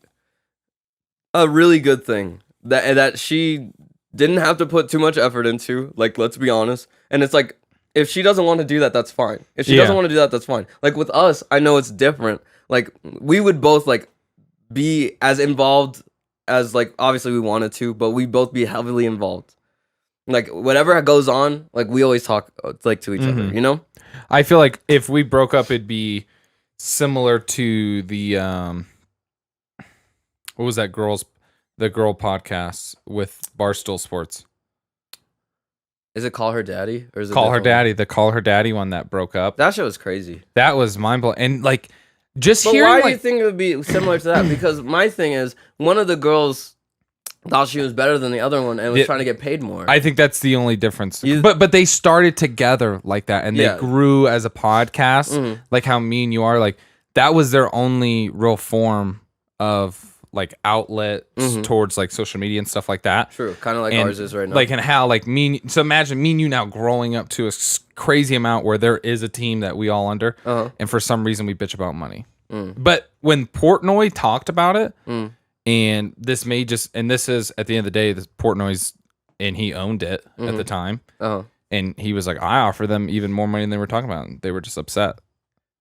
S1: a really good thing that she didn't have to put too much effort into, like, let's be honest. And it's like, if she doesn't want to do that, that's fine. If she doesn't want to do that, that's fine. Like, with us, I know it's different. Like, we would both, like, be as involved as, like, obviously we wanted to, but we both be heavily involved. Like, whatever goes on, like, we always talk, like, to each other, you know?
S2: I feel like if we broke up, it'd be similar to the, what was that the girl podcast with Barstool Sports.
S1: Is it Call Her Daddy? Or is it
S2: Call Her Daddy? The Call Her Daddy one that broke up.
S1: That shit was crazy.
S2: That was mind blowing. And like, just
S1: but
S2: hearing.
S1: Why
S2: like,
S1: do you think it would be similar to that? Because my thing is, one of the girls thought she was better than the other one and was trying to get paid more.
S2: I think that's the only difference. But they started together like that, and they grew as a podcast, like how me and you are. Like that was their only real form of like outlets towards like social media and stuff like that.
S1: True, kind of like ours is right now.
S2: Like and how like so imagine me and you now growing up to a crazy amount where there is a team that we all under, and for some reason we bitch about money. But when Portnoy talked about it, and this is at the end of the day, this Portnoy's, and he owned it at the time, and he was like, I offer them even more money than they were talking about, and they were just upset.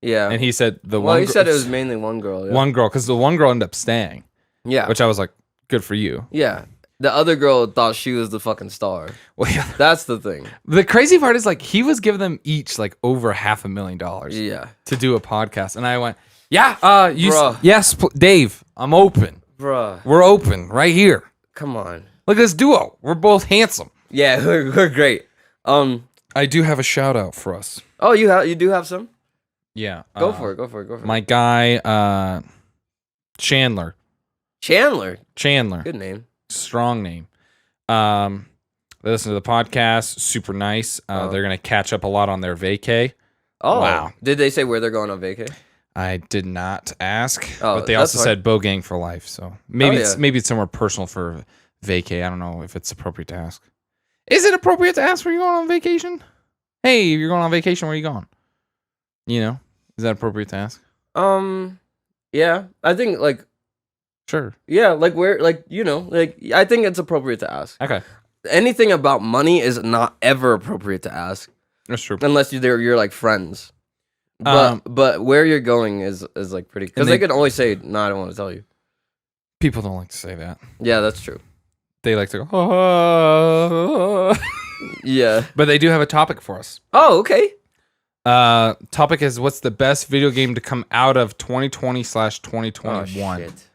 S2: Yeah, and he said
S1: he said it was mainly one girl. Yeah.
S2: One girl, because the one girl ended up staying. Yeah. Which I was like, good for you.
S1: Yeah. The other girl thought she was the fucking star. Well, yeah. That's the thing.
S2: The crazy part is like he was giving them each like over $500,000.
S1: Yeah.
S2: To do a podcast. And I went, yeah, yes, Dave, I'm open.
S1: Bruh.
S2: We're open right here.
S1: Come on.
S2: Look at this duo. We're both handsome.
S1: Yeah, we're great.
S2: I do have a shout out for us.
S1: Oh, you do have some?
S2: Yeah.
S1: Go for it.
S2: My guy, Chandler.
S1: Chandler. Good name.
S2: Strong name. They listen to the podcast. Super nice. They're going to catch up a lot on their vacay.
S1: Oh, wow. Did they say where they're going on vacay?
S2: I did not ask, but they also said Bogang for life. So maybe it's somewhere personal for vacay. I don't know if it's appropriate to ask. Is it appropriate to ask where you're going on vacation? Hey, you're going on vacation. Where are you going? You know, is that appropriate to ask?
S1: Yeah, I think like.
S2: Sure.
S1: Yeah, like where, like, you know, like I think it's appropriate to ask.
S2: Okay.
S1: Anything about money is not ever appropriate to ask.
S2: That's true.
S1: Unless you're like friends. But where you're going is like pretty, because they can always say, no, I don't want to tell you.
S2: People don't like to say that.
S1: Yeah, that's true.
S2: They like to go,
S1: yeah.
S2: But they do have a topic for us.
S1: Oh, okay.
S2: Topic is, what's the best video game to come out of 2020/2021?
S1: Oh, shit.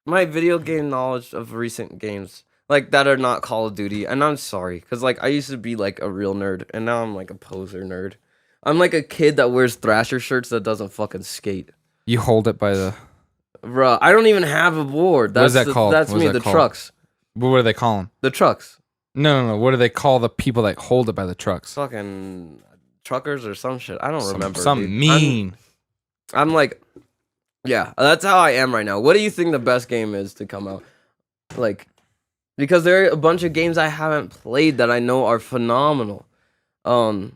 S1: My video game knowledge of recent games, like, that are not Call of Duty, and I'm sorry, because, like, I used to be, like, a real nerd, and now I'm, like, a poser nerd. I'm, like, a kid that wears Thrasher shirts that doesn't fucking skate.
S2: You hold it by the...
S1: Bruh, I don't even have a board.
S2: What is that called?
S1: That's me, the trucks.
S2: What do they call them?
S1: The trucks.
S2: No. What do they call the people that hold it by the trucks?
S1: Fucking truckers or some shit. I don't remember.
S2: Some mean.
S1: I'm like... Yeah, that's how I am right now. What do you think the best game is to come out? Like, because there are a bunch of games I haven't played that I know are phenomenal. I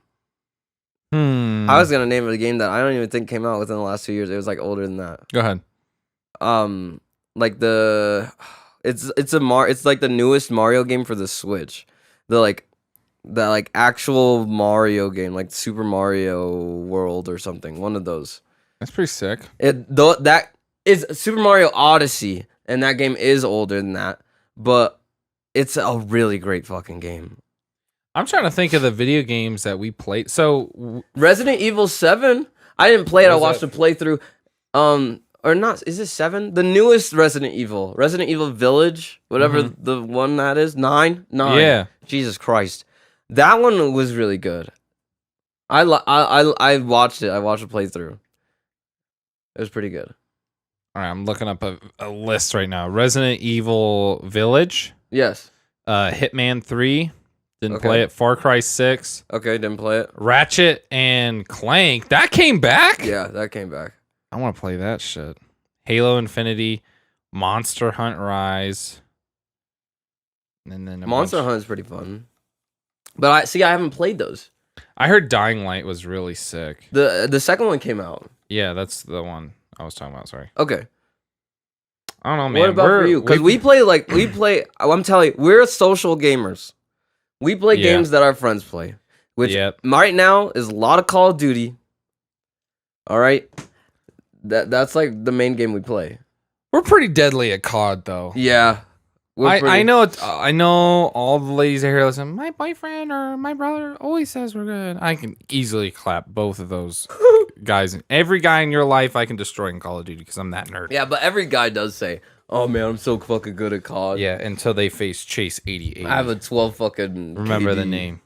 S1: was gonna name it a game that I don't even think came out within the last 2 years. It was like older than that.
S2: Go ahead.
S1: Like it's like the newest Mario game for the Switch. The actual Mario game, like Super Mario World or something. One of those.
S2: That's pretty sick.
S1: That is Super Mario Odyssey, and that game is older than that, but it's a really great fucking game.
S2: I'm trying to think of the video games that we played. So
S1: Resident Evil 7, I didn't play it. I
S2: Where's
S1: watched
S2: that?
S1: a playthrough. Or not? Is it 7? The newest Resident Evil Village, whatever the one that is. 9.
S2: Yeah.
S1: Jesus Christ, that one was really good. I watched it. I watched a playthrough. It was pretty good.
S2: All right, I'm looking up a list right now. Resident Evil Village,
S1: Yes.
S2: Hitman 3, didn't
S1: Okay.
S2: play it. Far Cry 6,
S1: Okay, didn't play it.
S2: Ratchet and Clank, that came back?
S1: Yeah, that came back.
S2: I want to play that shit. Halo Infinity, Monster Hunt Rise. And then
S1: Monster Hunt is pretty fun. But I haven't played those.
S2: I heard Dying Light was really sick.
S1: The second one came out.
S2: Yeah, that's the one I was talking about, sorry.
S1: Okay.
S2: I don't know, man.
S1: What about for you? Because we play. I'm telling you, we're social gamers. We play
S2: Yeah.
S1: games that our friends play, which
S2: Yep.
S1: right now is a lot of Call of Duty. All right, that's like the main game we play.
S2: We're pretty deadly at COD, though.
S1: Yeah,
S2: I know I know all the ladies out here listen. My boyfriend or my brother always says we're good. I can easily clap both of those guys. Every guy in your life I can destroy in Call of Duty because I'm that nerd.
S1: Yeah, but every guy does say, "Oh man, I'm so fucking good at COD."
S2: Yeah, until they face Chase 88.
S1: I have a 12 fucking.
S2: Remember the
S1: KD.
S2: name.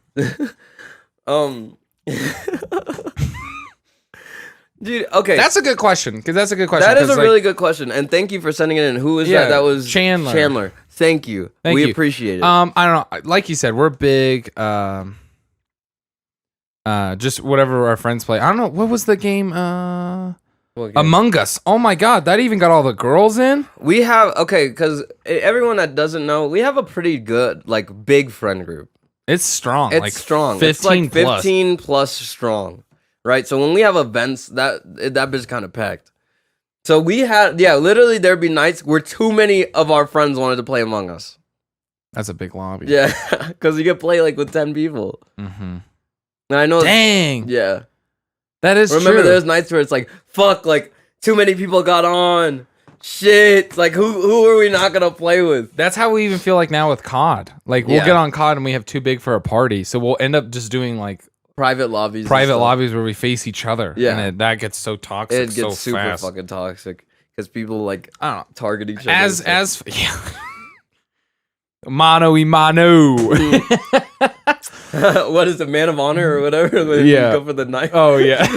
S1: Dude, okay.
S2: That's a good question because that's a good question.
S1: That is a
S2: 'cause,
S1: really good question, and thank you for sending it in. Who was
S2: Yeah,
S1: that? That was
S2: Chandler.
S1: Chandler. Thank you.
S2: Thank
S1: We
S2: you.
S1: appreciate it.
S2: I don't know. Like you said, we're big. Just whatever our friends play. I don't know. What was the game?
S1: What game?
S2: Among Us. Oh my God, that even got all the girls in.
S1: We have because everyone that doesn't know, we have a pretty good big friend group.
S2: It's strong.
S1: It's
S2: like
S1: strong.
S2: 15
S1: it's like
S2: plus.
S1: 15 plus strong, right? So when we have events, that bitch kind of packed. So we had literally there'd be nights where too many of our friends wanted to play Among Us.
S2: That's a big lobby.
S1: Yeah, because you could play with 10 people.
S2: Mm-hmm.
S1: And I know.
S2: Dang.
S1: Yeah.
S2: That is
S1: Remember,
S2: true.
S1: there's nights where it's fuck, too many people got on. Shit, who are we not gonna play with?
S2: That's how we even feel like now with COD. We'll
S1: Yeah.
S2: get on COD and we have too big for a party, so we'll end up just doing
S1: Private lobbies. and
S2: private
S1: stuff.
S2: lobbies where we face each other.
S1: Yeah.
S2: And that gets so toxic.
S1: It gets
S2: so
S1: super
S2: fast.
S1: fucking toxic because people
S2: I don't know.
S1: target each other.
S2: As yeah. Mano y mano.
S1: What is it, man of honor or whatever? When you
S2: Yeah.
S1: go for the knife.
S2: Oh yeah.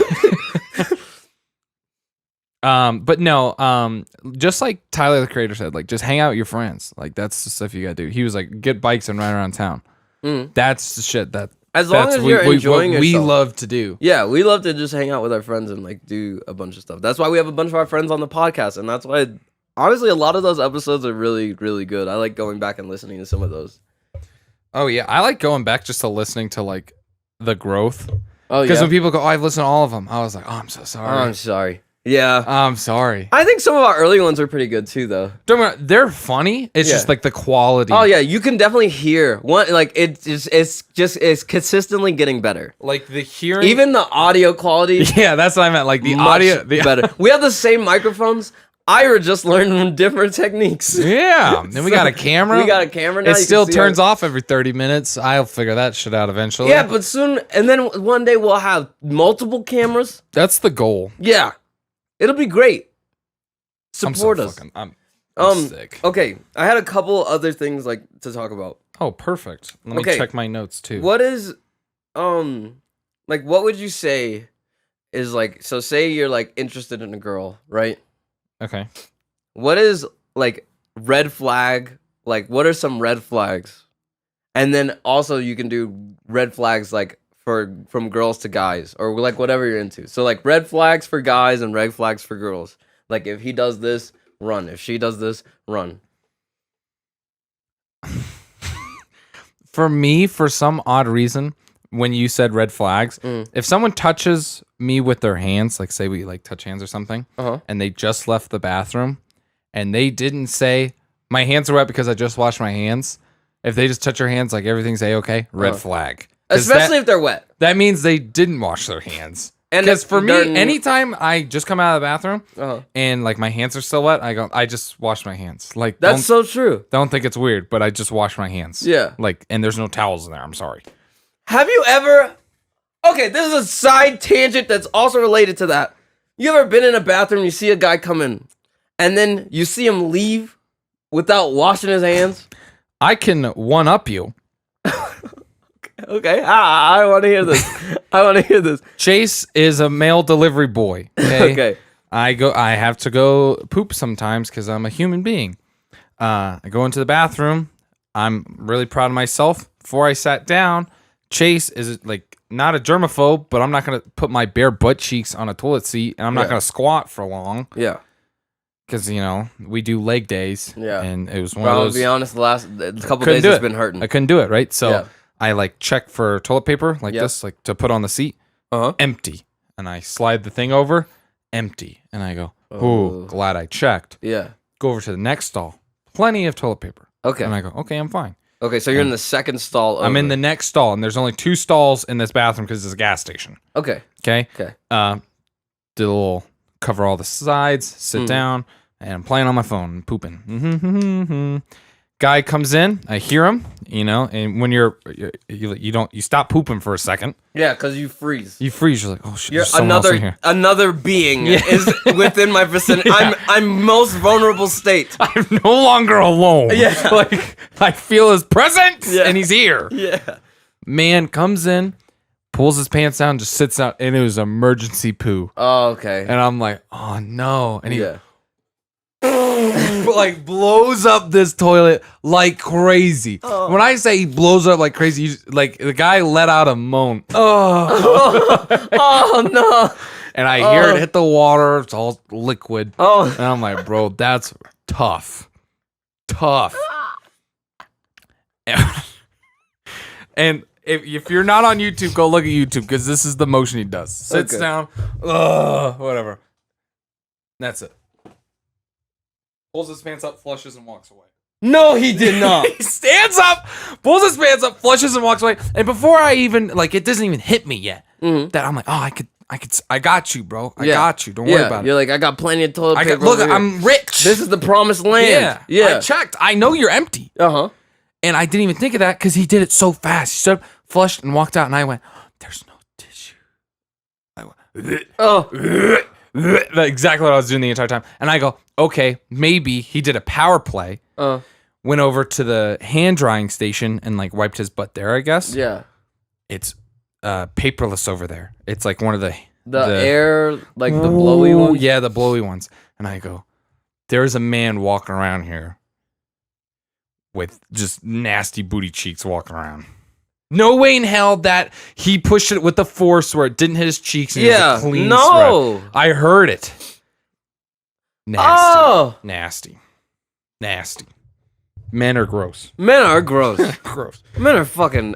S2: But no, just like Tyler the Creator said, just hang out with your friends. That's the stuff you gotta do. He was like, get bikes and ride around town. That's the shit that
S1: As long
S2: that's
S1: as you're enjoying
S2: what we
S1: yourself.
S2: love to do.
S1: Yeah, we love to just hang out with our friends and do a bunch of stuff. That's why we have a bunch of our friends on the podcast, and that's why honestly a lot of those episodes are really, really good. I like going back and listening to some of those.
S2: Oh yeah, I like going back just to listening to the growth.
S1: Oh
S2: Because
S1: yeah.
S2: when people go, oh, I've listened to all of them, I was like, oh, I'm so
S1: Oh,
S2: sorry.
S1: I'm sorry. Yeah.
S2: I'm sorry.
S1: I think some of our early ones are pretty good too, though.
S2: Don't worry, they're funny. It's just
S1: Yeah.
S2: the quality.
S1: Oh yeah, you can definitely hear one. It's consistently getting better.
S2: The hearing.
S1: Even the audio quality,
S2: yeah, that's what I meant. The
S1: much
S2: audio.
S1: better. We have the same microphones. Ira just learned different techniques.
S2: Yeah. Then we got a camera.
S1: We got a camera now.
S2: It still turns off every 30 minutes. I'll figure that shit out eventually.
S1: Yeah, but soon, and then one day we'll have multiple cameras.
S2: That's the goal.
S1: Yeah, it'll be great.
S2: I'm
S1: Support
S2: so
S1: us.
S2: fucking- I'm sick.
S1: Okay, I had a couple other things to talk about.
S2: Oh, perfect. Let me
S1: Okay.
S2: check my notes too.
S1: What is, what would you say is so say you're interested in a girl, right?
S2: Okay.
S1: What is red flag? What are some red flags? And then also you can do red flags from girls to guys or whatever you're into. So red flags for guys and red flags for girls. If he does this, run. If she does this, run.
S2: For me, for some odd reason, when you said red flags, if someone touches me with their hands, say we touch hands or something, and they just left the bathroom, and they didn't say my hands are wet because I just washed my hands. If they just touch your hands everything's a-okay, red flag. 'Cause
S1: Especially if they're wet.
S2: that means they didn't wash their hands. Because for me,
S1: during-
S2: anytime I just come out of the bathroom
S1: Uh-huh.
S2: and like my hands are still wet, I just wash my hands. Like
S1: That's so true.
S2: don't think it's weird, but I just wash my hands.
S1: Yeah.
S2: Like, and there's no towels in there. I'm sorry.
S1: Have you ever? Okay, this is a side tangent that's also related to that. You ever been in a bathroom? You see a guy come in, and then you see him leave without washing his hands.
S2: I can one up you.
S1: Okay, I want to hear this. I want to hear this.
S2: Chase is a mail delivery boy. Okay.
S1: Okay.
S2: I have to go poop sometimes because I'm a human being. I go into the bathroom. I'm really proud of myself. Before I sat down, Chase is like not a germaphobe, but I'm not gonna put my bare butt cheeks on a toilet seat, and I'm not gonna squat for long.
S1: Yeah.
S2: Because we do leg days.
S1: Yeah.
S2: And it was one
S1: Well,
S2: of
S1: I'll
S2: those.
S1: be honest, the last couple
S2: Couldn't
S1: days
S2: do
S1: it's
S2: it.
S1: been hurting.
S2: I couldn't do it, right? So
S1: Yeah.
S2: I like check for toilet paper like
S1: Yep.
S2: this, like to put on the seat.
S1: Uh-huh.
S2: Empty. And I slide the thing over, empty. And I go, oh, glad I checked.
S1: Yeah.
S2: Go over to the next stall. Plenty of toilet paper.
S1: Okay.
S2: And I go, okay, I'm fine.
S1: Okay, so you're in the second stall.
S2: I'm in
S1: over.
S2: the next stall, and there's only 2 stalls in this bathroom because it's a gas station.
S1: Okay.
S2: Okay?
S1: Okay.
S2: Did a little cover all the sides, sit down, and I'm playing on my phone, pooping. Guy comes in, I hear him, and when you stop pooping for a second.
S1: Yeah, because you freeze.
S2: You freeze. You're like, oh shit.
S1: You're
S2: There's someone else in here.
S1: another being is within my vicinity. I'm most vulnerable state.
S2: I'm no longer alone.
S1: Yeah.
S2: Like I feel his presence,
S1: Yeah.
S2: and he's here.
S1: Yeah.
S2: Man comes in, pulls his pants down, just sits out, and it was emergency poo.
S1: Oh, okay.
S2: And I'm like, oh no. And he
S1: Yeah.
S2: like blows up this toilet like crazy.
S1: Oh.
S2: When I say he blows up like crazy, like the guy let out a moan. Oh,
S1: Oh no.
S2: and I hear it hit the water. It's all liquid.
S1: Oh.
S2: And I'm like, bro, that's tough. Tough. And if you're not on YouTube, go look at YouTube because this is the motion he does. Sits
S1: Okay.
S2: down, whatever. That's it. Pulls his pants up, flushes, and walks away.
S1: No, he did not.
S2: He stands up, pulls his pants up, flushes, and walks away. And before I even it doesn't even hit me yet. That I'm like, oh, I got you, bro. I got you. Don't worry about it.
S1: You're like, I got plenty of toilet paper.
S2: Look,
S1: over here.
S2: I'm rich.
S1: This is the promised land.
S2: I checked. I know you're empty.
S1: Uh-huh.
S2: And I didn't even think of that because he did it so fast. He stood up, flushed, and walked out. And I went, there's no tissue. I went,
S1: Oh.
S2: that's exactly what I was doing the entire time. And I go, okay, maybe he did a power play, went over to the hand drying station and wiped his butt there, I guess.
S1: Yeah.
S2: It's paperless over there. It's like one of the
S1: air, like the blowy one.
S2: Yeah, the blowy ones. And I go, there's a man walking around here with just nasty booty cheeks walking around. No way in hell that he pushed it with the force where it didn't hit his cheeks and it was a clean
S1: no.
S2: spread. I heard it. Nasty.
S1: Oh.
S2: Nasty. Men are gross.
S1: Men are gross.
S2: Gross.
S1: Men are fucking,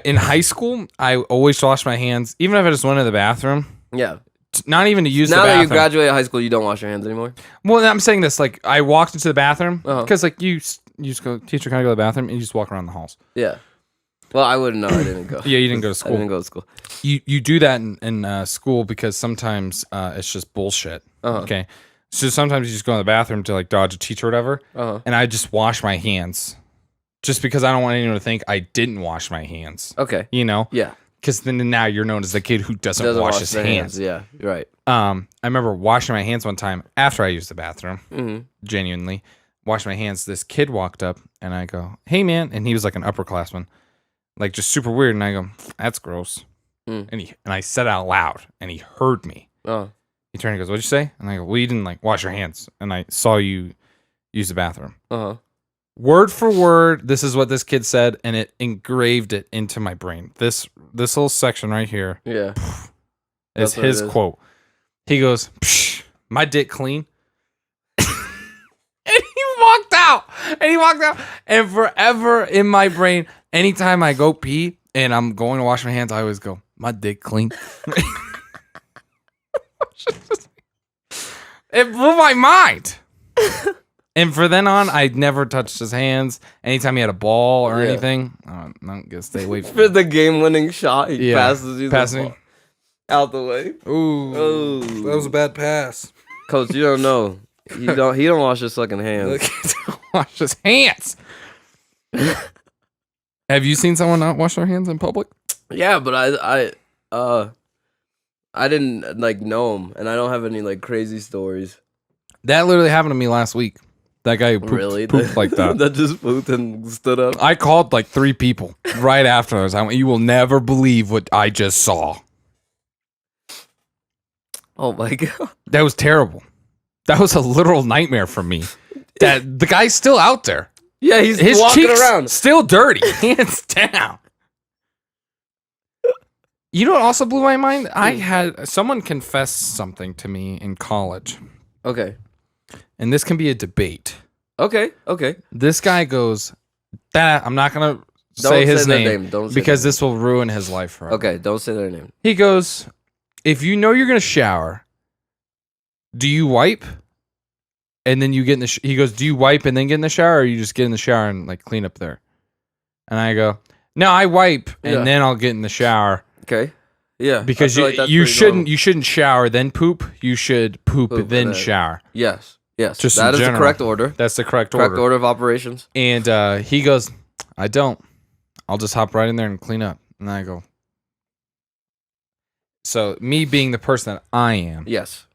S2: In high school, I always wash my hands, even if I just went to the bathroom.
S1: Yeah.
S2: Not even to use
S1: Now
S2: the bathroom.
S1: that you graduated high school, you don't wash your hands anymore?
S2: Well, I'm saying this, I walked into the bathroom,
S1: Uh-huh.
S2: because you just go, teacher, can I go to the bathroom? And you just walk around the halls.
S1: Yeah. Well, I wouldn't know. I didn't go.
S2: Yeah, you didn't go to
S1: I
S2: school.
S1: didn't go to school.
S2: You do that in school because sometimes it's just bullshit.
S1: Uh-huh.
S2: Okay. So sometimes you just go in the bathroom to dodge a teacher or whatever.
S1: Uh-huh.
S2: And I just wash my hands just because I don't want anyone to think I didn't wash my hands.
S1: Okay.
S2: Yeah. Because then now you're known as the kid who doesn't wash his
S1: their
S2: hands.
S1: Yeah, you're right.
S2: I remember washing my hands one time after I used the bathroom.
S1: Mm-hmm.
S2: Genuinely. Washed my hands. This kid walked up and I go, hey man. And he was like an upperclassman. Just super weird. And I go, that's gross. And I said it out loud and he heard me.
S1: Oh.
S2: He turned and goes, what'd you say? And I go, well, you didn't wash your hands. And I saw you use the bathroom.
S1: Uh-huh.
S2: Word for word, this is what this kid said, and it engraved it into my brain. This little section right here
S1: Yeah.
S2: is his quote. He goes, psh, my dick clean. And he walked out. And forever in my brain, anytime I go pee and I'm going to wash my hands, I always go, my dick clean. It blew my mind. And for then on, I never touched his hands. Anytime he had a ball or anything, I'm gonna stay away from
S1: For the game-winning shot, he passes you the
S2: passing.
S1: ball. Out the way.
S2: Ooh.
S1: Oh.
S2: That was a bad pass.
S1: Coach, you don't know. He don't wash his fucking hands.
S2: Look, he don't wash his hands. Have you seen someone not wash their hands in public?
S1: Yeah, but I didn't like know him, and I don't have any like crazy stories.
S2: That literally happened to me last week. That guy who pooped like that.
S1: That just pooped and stood up.
S2: I called like 3 people right afterwards. I went, you will never believe what I just saw.
S1: Oh my god.
S2: That was terrible. That was a literal nightmare for me. That the guy's still out there.
S1: Yeah, he's
S2: His
S1: walking
S2: cheeks
S1: around.
S2: still dirty, hands down. You know what also blew my mind? I had someone confess something to me in college.
S1: Okay.
S2: And this can be a debate.
S1: Okay.
S2: This guy goes, that I'm not gonna
S1: Don't
S2: say his
S1: their
S2: name,
S1: Don't say
S2: because
S1: their
S2: this will ruin his life forever.
S1: name. Okay, don't say their name.
S2: He goes, if you know you're gonna shower, do you wipe? And then you get in the he goes, do you wipe and then get in the shower, or you just get in the shower and like clean up there? And I go, no, I wipe and then I'll get in the shower.
S1: Okay. Yeah.
S2: Because you shouldn't shower then poop. You should poop then shower.
S1: Yes.
S2: Just
S1: that is the
S2: general.
S1: correct order.
S2: That's the correct
S1: order of operations.
S2: And he goes, I don't. I'll just hop right in there and clean up. And I go. So me being the person that I am.
S1: Yes.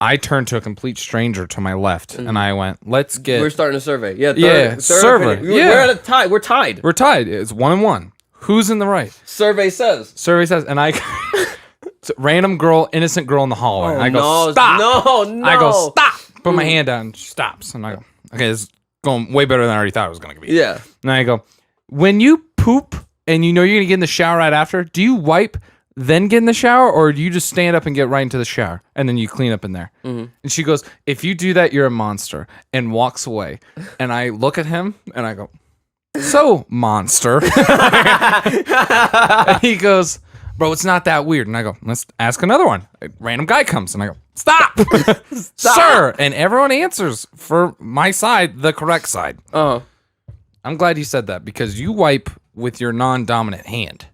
S2: I turned to a complete stranger to my left, and I went, let's get...
S1: We're starting a survey. Yeah, third
S2: survey.
S1: We're at a tie. We're tied.
S2: We're tied. It's 1-1. Who's in the right?
S1: Survey says.
S2: And I... random girl, innocent girl in the hallway.
S1: Oh,
S2: I go,
S1: no,
S2: stop!
S1: No.
S2: I go, stop! Put my hand down, she stops. And I go, okay, this is going way better than I already thought it was going to be.
S1: Yeah.
S2: And I go, when you poop and you know you're going to get in the shower right after, do you wipe... then get in the shower, or do you just stand up and get right into the shower and then you clean up in there? Mm-hmm. And she goes, if you do that, you're a monster, and walks away. And I look at him and I go, so monster. And he goes, bro, it's not that weird. And I go, let's ask another one. A random guy comes and I go, stop. Sir. And everyone answers for my side, the correct side. I'm glad you said that, because you wipe with your non-dominant hand.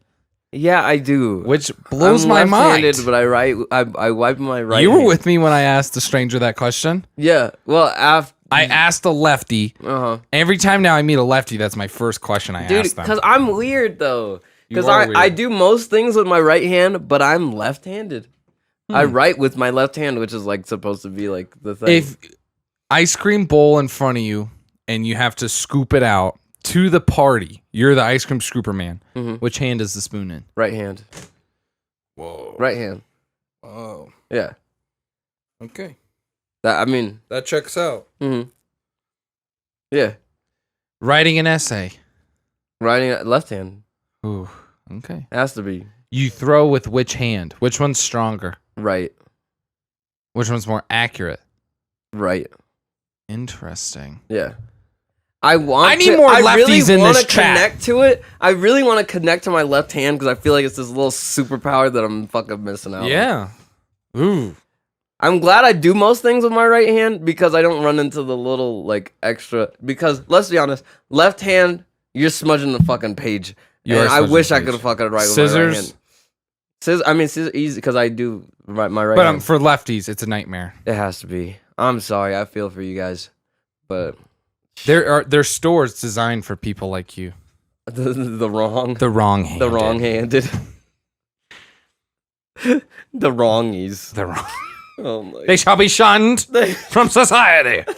S1: Yeah, I do.
S2: Which blows my mind.
S1: But I wipe my right.
S2: You were
S1: hand.
S2: with me when I asked the stranger that question.
S1: Yeah. Well,
S2: I asked a lefty. Every time now I meet a lefty, that's my first question I ask them.
S1: Dude, because I'm weird though. Because
S2: weird.
S1: I do most things with my right hand, but I'm left-handed. I write with my left hand, which is like supposed to be like the thing.
S2: If ice cream bowl in front of you and you have to scoop it out to the party, you're the ice cream scooper man. Mm-hmm. Which hand is the spoon in?
S1: Right hand.
S2: Whoa.
S1: Right hand.
S2: Oh.
S1: Yeah.
S2: Okay.
S1: That
S2: checks out.
S1: Mm-hmm. Yeah.
S2: Writing an essay.
S1: Writing left hand.
S2: Ooh. Okay.
S1: It has to be.
S2: You throw with which hand? Which one's stronger?
S1: Right.
S2: Which one's more accurate?
S1: Right.
S2: Interesting.
S1: Yeah. I need
S2: more lefties in this chat.
S1: Connect to it. I really want to connect to my left hand because I feel like it's this little superpower that I'm fucking missing out.
S2: Yeah. On. Ooh.
S1: I'm glad I do most things with my right hand because I don't run into the little like extra. Because let's be honest, left hand, you're smudging the fucking page. I wish I could have fucking write with my right hand. Scissors easy because I do my right.
S2: But
S1: hand.
S2: For lefties, it's a nightmare.
S1: It has to be. I'm sorry. I feel for you guys, but.
S2: There's stores designed for people like you.
S1: The wrong-handed.
S2: The
S1: wrong-handed. The wrongies.
S2: The wrong.
S1: Oh my.
S2: They shall be shunned from society.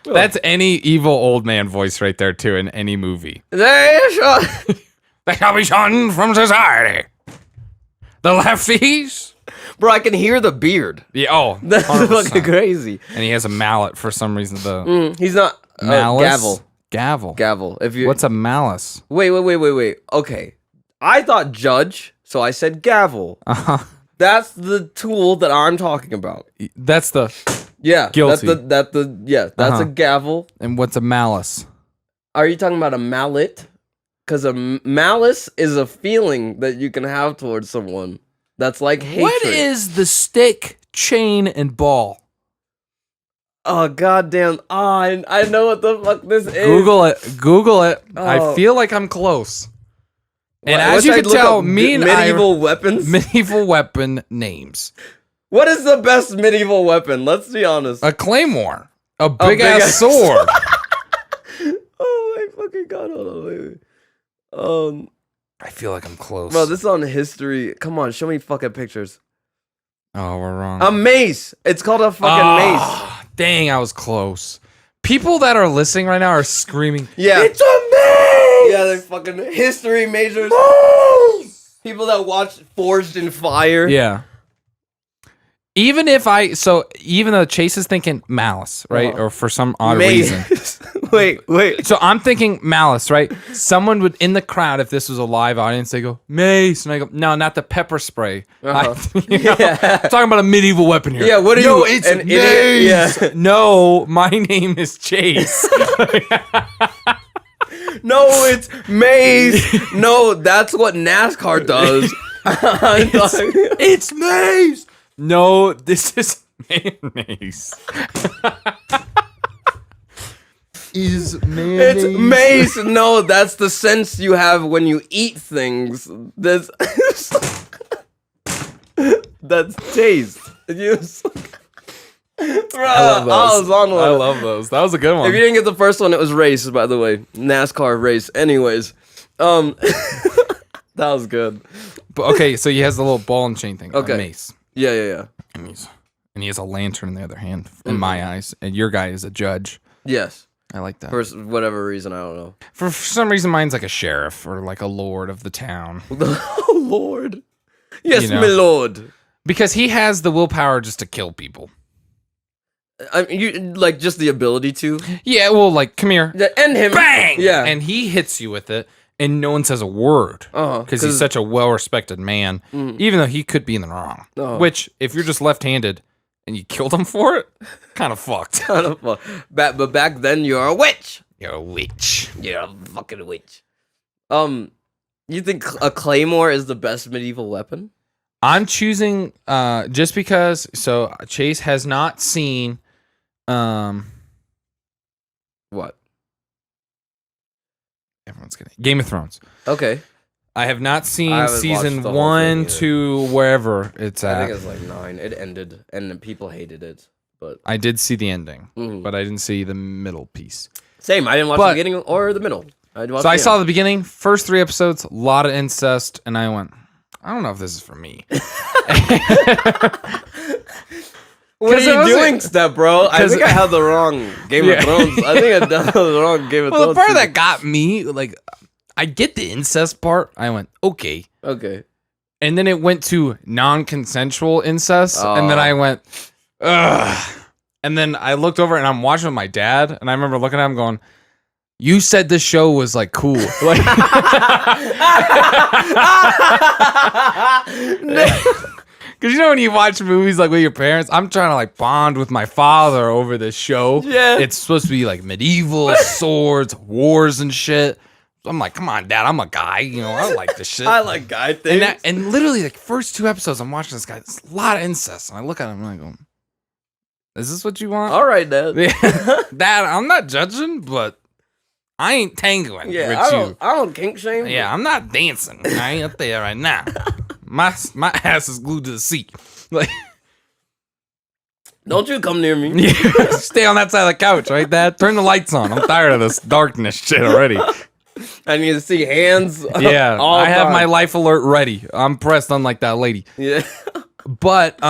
S2: That's any evil old man voice right there too in any movie.
S1: They
S2: shall be shunned from society. The lefties.
S1: Bro, I can hear the beard.
S2: Yeah. Oh,
S1: that's
S2: 100%.
S1: fucking crazy.
S2: And he has a mallet for some reason.
S1: He's not
S2: malice.
S1: Gavel. If you.
S2: What's a malice?
S1: Wait. Okay, I thought judge, so I said gavel. That's the tool that I'm talking about.
S2: That's the.
S1: Yeah.
S2: Guilty.
S1: That's a gavel.
S2: And what's a malice?
S1: Are you talking about a mallet? Because a malice is a feeling that you can have towards someone. That's like hatred.
S2: What is the stick, chain, and ball?
S1: Oh, goddamn. Oh, I know what the fuck this is.
S2: Google it. Oh. I feel like I'm close. And as you can tell, me and
S1: medieval weapons.
S2: Medieval weapon names.
S1: What is the best medieval weapon? Let's be honest.
S2: A claymore. A big ass sword.
S1: Oh my fucking god! Hold on, wait.
S2: I feel like I'm close.
S1: Bro, this is on history. Come on, show me fucking pictures.
S2: Oh, we're wrong.
S1: A mace. It's called a fucking mace.
S2: Dang, I was close. People that are listening right now are screaming.
S1: Yeah.
S2: It's a mace.
S1: Yeah, they fucking history majors.
S2: Mace!
S1: People that watch Forged in Fire.
S2: Yeah. Even though Chase is thinking malice, right? Or for some odd reason.
S1: Wait.
S2: So I'm thinking malice, right? Someone would, in the crowd, if this was a live audience, they go, mace. And I go, no, not the pepper spray. I'm talking about a medieval weapon here.
S1: Yeah, what are you?
S2: It's an mace. Yeah. No, my name is Chase.
S1: No, it's mace. No, that's what NASCAR does.
S2: It's mace. No, this is mayonnaise. Is mayonnaise.
S1: It's mace. No, that's the sense you have when you eat things. That's taste. Bro, I was on one.
S2: I love those. That was a good one.
S1: If you didn't get the first one, it was race, by the way. NASCAR race. Anyways, that was good.
S2: But okay, so he has the little ball and chain thing.
S1: Okay.
S2: Mace.
S1: Yeah.
S2: And he has a lantern in the other hand, in my eyes. And your guy is a judge.
S1: Yes.
S2: I like that.
S1: For whatever reason, I don't know.
S2: For some reason, mine's like a sheriff or like a lord of the town.
S1: Oh, Lord. Yes,
S2: You know.
S1: my lord.
S2: Because he has the willpower just to kill people.
S1: I mean, you like just the ability to
S2: Yeah, well, like, come here.
S1: end him.
S2: Bang!
S1: Yeah.
S2: And he hits you with it, and no one says a word. Because he's such a well-respected man, even though he could be in the wrong. Which, if you're just left-handed and you killed him for it, kind of fucked.
S1: But back then, you're a witch.
S2: You're a witch.
S1: You're a fucking witch. You think a claymore is the best medieval weapon?
S2: I'm choosing just because. So Chase has not seen.
S1: What?
S2: Everyone's kidding. Game of Thrones.
S1: Okay.
S2: I have not seen
S1: haven't
S2: season
S1: watched the whole
S2: 1
S1: thing
S2: to wherever it's
S1: I
S2: at.
S1: think it's like 9. It ended, and then people hated it. But
S2: I did see the ending, but I didn't see the middle piece.
S1: same. I didn't watch the beginning or the middle.
S2: I saw the beginning, first 3 episodes, a lot of incest, and I went, I don't know if this is for me.
S1: What are you doing, Step Bro? I think I had the wrong Game of Thrones. I think I done the wrong Game of Thrones.
S2: Well, the part that got me, like, I get the incest part. I went, okay.
S1: Okay.
S2: And then it went to non-consensual incest, and then I went, ugh. And then I looked over and I'm watching with my dad, and I remember looking at him going, you said this show was like cool. Like, because you know when you watch movies like with your parents, I'm trying to like bond with my father over this show.
S1: Yeah.
S2: It's supposed to be like medieval swords, wars and shit. So I'm like, come on, Dad, I'm a guy. You know, I like this shit.
S1: I like guy things.
S2: And literally, like, first 2 episodes, I'm watching this guy. There's a lot of incest. And I look at him and I go, is this what you want?
S1: All right, Dad.
S2: Yeah. Dad, I'm not judging, but I ain't tangling with you.
S1: I don't kink shame.
S2: Yeah, I'm not dancing. I ain't up there right now. My ass is glued to the seat. Like,
S1: don't you come near me.
S2: stay on that side of the couch, right, Dad? Turn the lights on. I'm tired of this darkness shit already.
S1: I need to see hands.
S2: Yeah,
S1: all
S2: I have
S1: time.
S2: my life alert ready. I'm pressed, unlike that lady.
S1: Yeah.
S2: But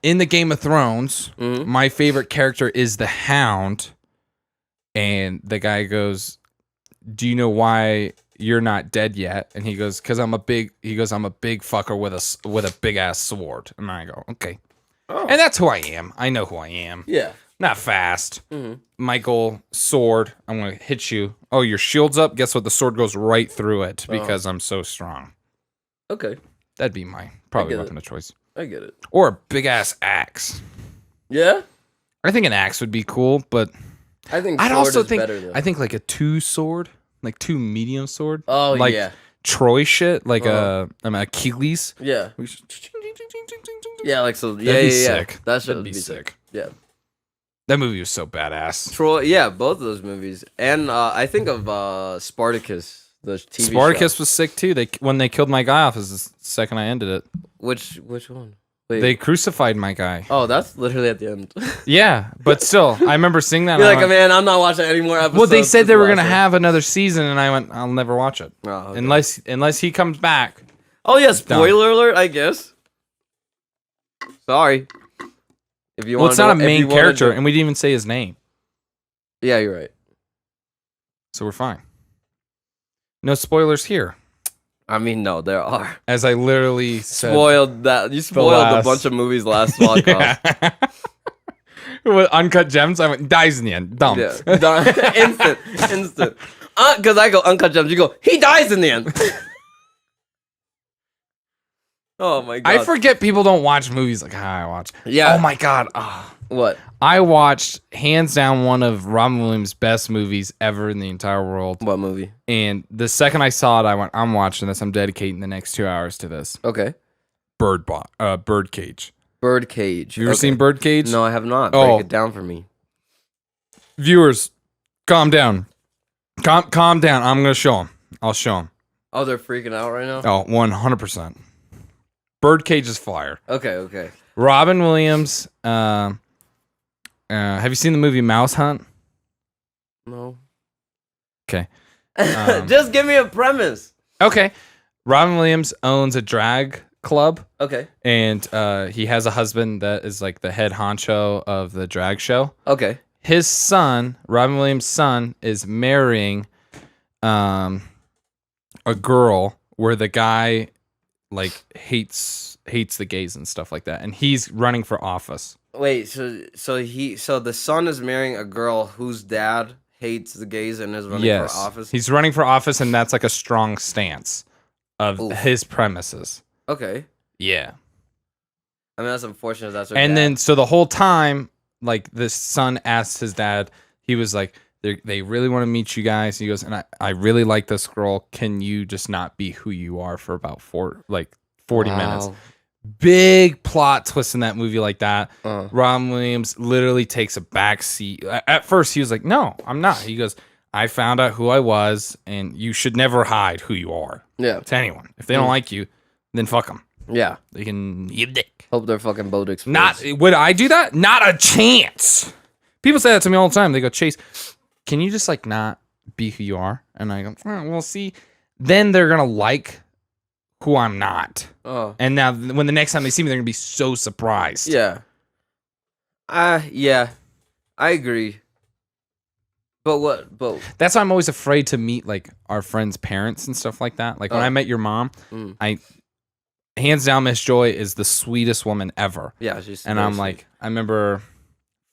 S2: in the Game of Thrones, my favorite character is the Hound, and the guy goes, "Do you know why you're not dead yet?" And he goes, "Cause I'm a big." He goes, "I'm a big fucker with a big ass sword." And I go, "Okay," and that's who I am. I know who I am.
S1: Yeah.
S2: Not fast. Michael, sword. I'm gonna hit you. Oh, your shield's up. Guess what? The sword goes right through it because I'm so strong.
S1: Okay.
S2: That'd be my probably weapon of choice.
S1: I get it.
S2: Or a big ass axe.
S1: Yeah.
S2: I think an axe would be cool, but
S1: I think
S2: I'd
S1: sword
S2: also
S1: is
S2: think
S1: better though.
S2: I think like a 2 sword, like 2 medium sword.
S1: Oh
S2: like
S1: yeah.
S2: Troy shit, like Achilles.
S1: Yeah. Yeah, like so. Yeah,
S2: That'd be
S1: yeah.
S2: sick.
S1: That should
S2: That'd
S1: be sick. Yeah.
S2: That movie was so badass.
S1: Troy. Yeah, both of those movies, and I think of Spartacus, The TV
S2: Spartacus
S1: show.
S2: was sick too. When they killed my guy off is the second I ended it.
S1: Which one? Wait.
S2: They crucified my guy.
S1: Oh, that's literally at the end.
S2: Yeah, but still, I remember seeing that.
S1: You're like, man, I'm not watching any more episodes.
S2: Well, they said they were gonna have another season, and I went, I'll never watch it
S1: okay.
S2: unless he comes back.
S1: Oh yeah, spoiler alert, I guess. Sorry. If you
S2: Well, it's not a main character, and we didn't even say his name.
S1: Yeah, you're right.
S2: So we're fine. No spoilers here.
S1: I mean, no, there are.
S2: As I literally said.
S1: Spoiled that. You spoiled a bunch of movies last podcast.
S2: With Uncut Gems, I went, dies in the end. Dumb.
S1: Yeah. Instant. Because I go Uncut Gems, you go, he dies in the end. Oh my god.
S2: I forget people don't watch movies like how I watch.
S1: Yeah.
S2: Oh my god.
S1: What?
S2: I watched hands down one of Robin Williams' best movies ever in the entire world.
S1: What movie?
S2: And the second I saw it, I went, I'm watching this. I'm dedicating the next 2 hours to this.
S1: Okay.
S2: Birdcage.
S1: Birdcage.
S2: You ever seen Birdcage?
S1: No, I have not. Break it down for me.
S2: Viewers, calm down. Calm down. I'm going to show them. I'll show them.
S1: Oh, they're freaking out right now?
S2: Oh, 100%. Birdcage is fire.
S1: Okay.
S2: Robin Williams. Have you seen the movie Mouse Hunt?
S1: No.
S2: Okay.
S1: Just give me a premise.
S2: Okay. Robin Williams owns a drag club.
S1: Okay.
S2: And he has a husband that is like the head honcho of the drag show.
S1: Okay.
S2: His son, Robin Williams' son, is marrying a girl where the guy like hates the gays and stuff like that, and he's running for office.
S1: Wait, so the son is marrying a girl whose dad hates the gays and is running for office?
S2: He's running for office, and that's like a strong stance of his premises.
S1: Okay.
S2: Yeah.
S1: I mean, that's unfortunate. That's her
S2: and
S1: dad.
S2: then so the whole time, like this son asked his dad, he was like, they really want to meet you guys. He goes, and I really like this girl. Can you just not be who you are for about 40 minutes? Big plot twist in that movie like that. Robin Williams literally takes a back seat. At first, he was like, no, I'm not. He goes, I found out who I was, and you should never hide who you are.
S1: Yeah.
S2: To anyone. If they don't like you, then fuck them.
S1: Yeah.
S2: They can eat a dick.
S1: Hope their fucking boat explodes.
S2: Not, would I do that? Not a chance. People say that to me all the time. They go, Chase, can you just like not be who you are? And I go, we'll see. Then they're going to like who I'm not. And now when the next time they see me, they're gonna be so surprised.
S1: Yeah. Yeah. I agree. But
S2: that's why I'm always afraid to meet like our friends' parents and stuff like that. Like when I met your mom, I hands down Miss Joy is the sweetest woman ever.
S1: Yeah, she's
S2: and I'm sweet. Like, I remember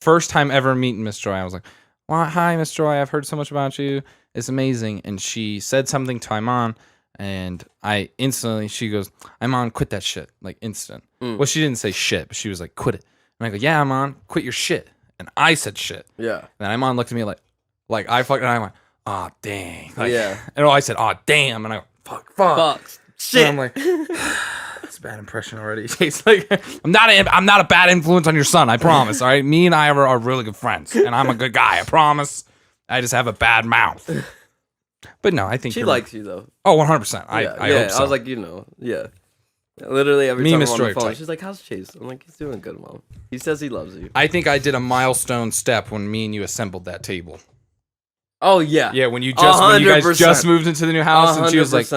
S2: first time ever meeting Miss Joy, I was like, well, hi Miss Joy, I've heard so much about you. It's amazing. And she said something to my mom. And I instantly, she goes, I'm on, quit that shit. Like instant. Well, she didn't say shit, but she was like, quit it. And I go, yeah, I'm on, quit your shit. And I said shit.
S1: Yeah.
S2: And Imon looked at me like I fucking, and I went, oh, dang. Like,
S1: yeah.
S2: And I said, oh, damn. And I go, fuck.
S1: Shit.
S2: And I'm like, that's a bad impression already. It's like, I'm not a bad influence on your son, I promise. All right. Me and I are really good friends. And I'm a good guy, I promise. I just have a bad mouth. But no, I think
S1: she likes you though.
S2: Oh, 100%. I hope so.
S1: I was like, yeah. Literally every time I'm on the phone,
S2: type.
S1: she's like, "How's Chase?" I'm like, "He's doing good, Mom. He says he loves you."
S2: I think I did a milestone step when me and you assembled that table.
S1: Oh yeah,
S2: yeah. When you guys just moved into the new house, 100%. And she was like,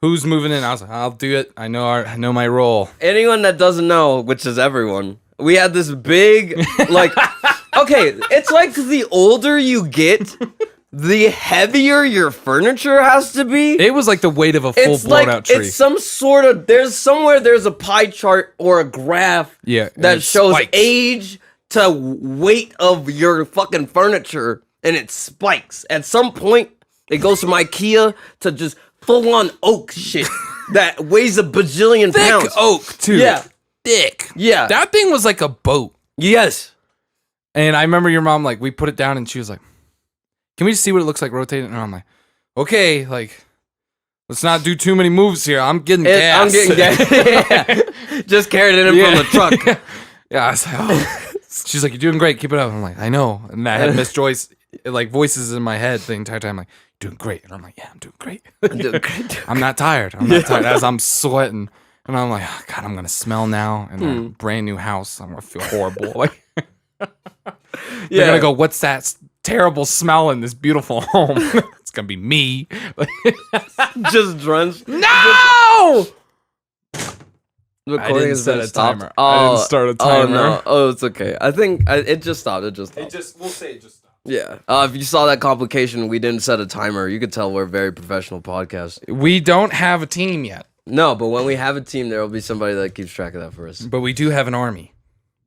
S2: "Who's moving in?" I was like, "I'll do it. I know my role."
S1: Anyone that doesn't know, which is everyone, we had this big like. Okay, it's like the older you get. The heavier your furniture has to be.
S2: It was like the weight of a full blown out tree.
S1: It's some sort of there's a pie chart or a graph that shows age to weight of your fucking furniture, and it spikes. At some point, it goes from IKEA to just full on oak shit that weighs a bajillion pounds.
S2: Thick oak too.
S1: Yeah.
S2: Thick.
S1: Yeah.
S2: That thing was like a boat.
S1: Yes.
S2: And I remember your mom, like, we put it down and she was like, can we just see what it looks like rotating? And I'm like, okay, like, let's not do too many moves here. I'm getting gas.
S1: I'm getting gas. Yeah. Just carried it in from the truck.
S2: Yeah, I was like, oh. She's like, you're doing great. Keep it up. I'm like, I know. And I had Miss Joyce like voices in my head the entire time, like, doing great. And I'm like, yeah, I'm doing great.
S1: I'm doing great.
S2: I'm not tired. I'm not tired as I'm sweating. And I'm like, oh, God, I'm going to smell now in a brand new house. I'm going to feel horrible. Like, they're going to go, what's that terrible smell in this beautiful home? It's going to be me.
S1: Just drenched.
S2: No!
S1: Recording
S2: I didn't
S1: has
S2: set
S1: been
S2: a
S1: stopped.
S2: timer. I didn't start a timer.
S1: Oh, no. Oh, it's okay. I think it just stopped. It just stopped.
S2: We'll say it just stopped.
S1: Yeah. If you saw that complication, we didn't set a timer. You could tell we're a very professional podcast.
S2: We don't have a team yet.
S1: No, but when we have a team, there will be somebody that keeps track of that for us.
S2: But we do have an army.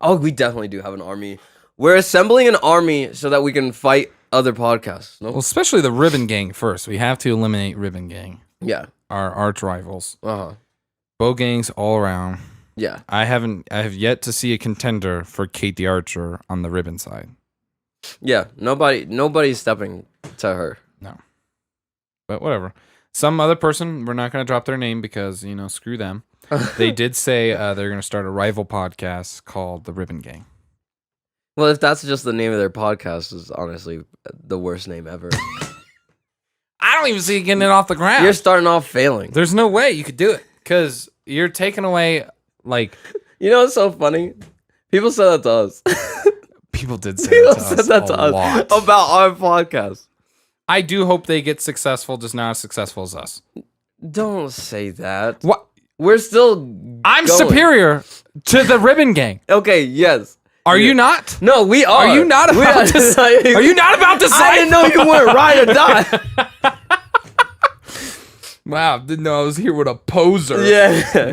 S1: Oh, we definitely do have an army. We're assembling an army so that we can fight other podcasts. No?
S2: Well, especially the Ribbon Gang first. We have to eliminate Ribbon Gang.
S1: Yeah.
S2: Our arch rivals.
S1: Uh-huh.
S2: Bow gangs all around.
S1: Yeah.
S2: I have yet to see a contender for Kate the Archer on the Ribbon side.
S1: Yeah. Nobody's stepping to her.
S2: No. But whatever. Some other person, we're not going to drop their name because, screw them. They did say they're going to start a rival podcast called The Ribbon Gang.
S1: Well, if that's just the name of their podcast, is honestly the worst name ever.
S2: I don't even see you getting it off the ground.
S1: You're starting off failing.
S2: There's no way you could do it because you're taking away, like...
S1: You know what's so funny? People said that to us.
S2: People did say
S1: People
S2: that to
S1: said
S2: us
S1: that to
S2: a lot.
S1: us about our podcast.
S2: I do hope they get successful, just not as successful as us.
S1: Don't say that.
S2: What?
S1: We're still
S2: I'm
S1: going.
S2: superior to the Ribbon Gang.
S1: Okay, yes.
S2: Are you not?
S1: No, we are.
S2: Are you not about to? Are you not about to?
S1: I didn't know you weren't ride or die.
S2: Wow, didn't know I was here with a poser.
S1: Yeah.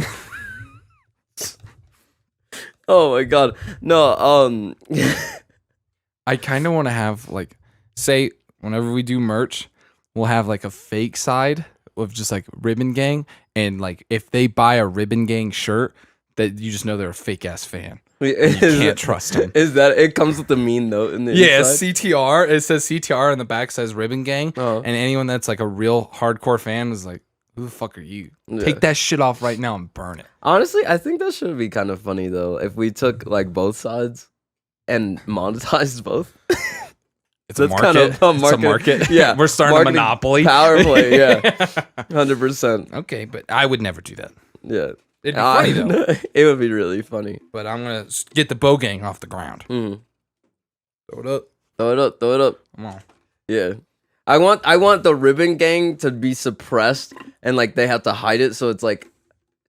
S1: Oh my god. No,
S2: I kind of want to have, like, say, whenever we do merch, we'll have, like, a fake side of just, like, Ribbon Gang. And, like, if they buy a Ribbon Gang shirt, that you just know they're a fake-ass fan. You can't trust them.
S1: Is that, it comes with the mean note in the inside?
S2: CTR. It says CTR, and the back says Ribbon Gang.
S1: Uh-huh.
S2: And anyone that's, like, a real hardcore fan is like, who the fuck are you?
S1: Yeah.
S2: Take that shit off right now and burn it.
S1: Honestly, I think that should be kind of funny, though, if we took, like, both sides and monetized both.
S2: It's a
S1: That's
S2: market.
S1: kind of a market.
S2: It's a market.
S1: Yeah.
S2: We're starting a monopoly.
S1: Power play, yeah. 100%.
S2: Okay, but I would never do that.
S1: Yeah.
S2: It'd be funny, though.
S1: It would be really funny.
S2: But I'm going to get the Bow Gang off the ground.
S1: Mm.
S2: Throw it up.
S1: Throw it up. Throw it up.
S2: Come on.
S1: Yeah. I want the Ribbon Gang to be suppressed and, like, they have to hide it so it's, like,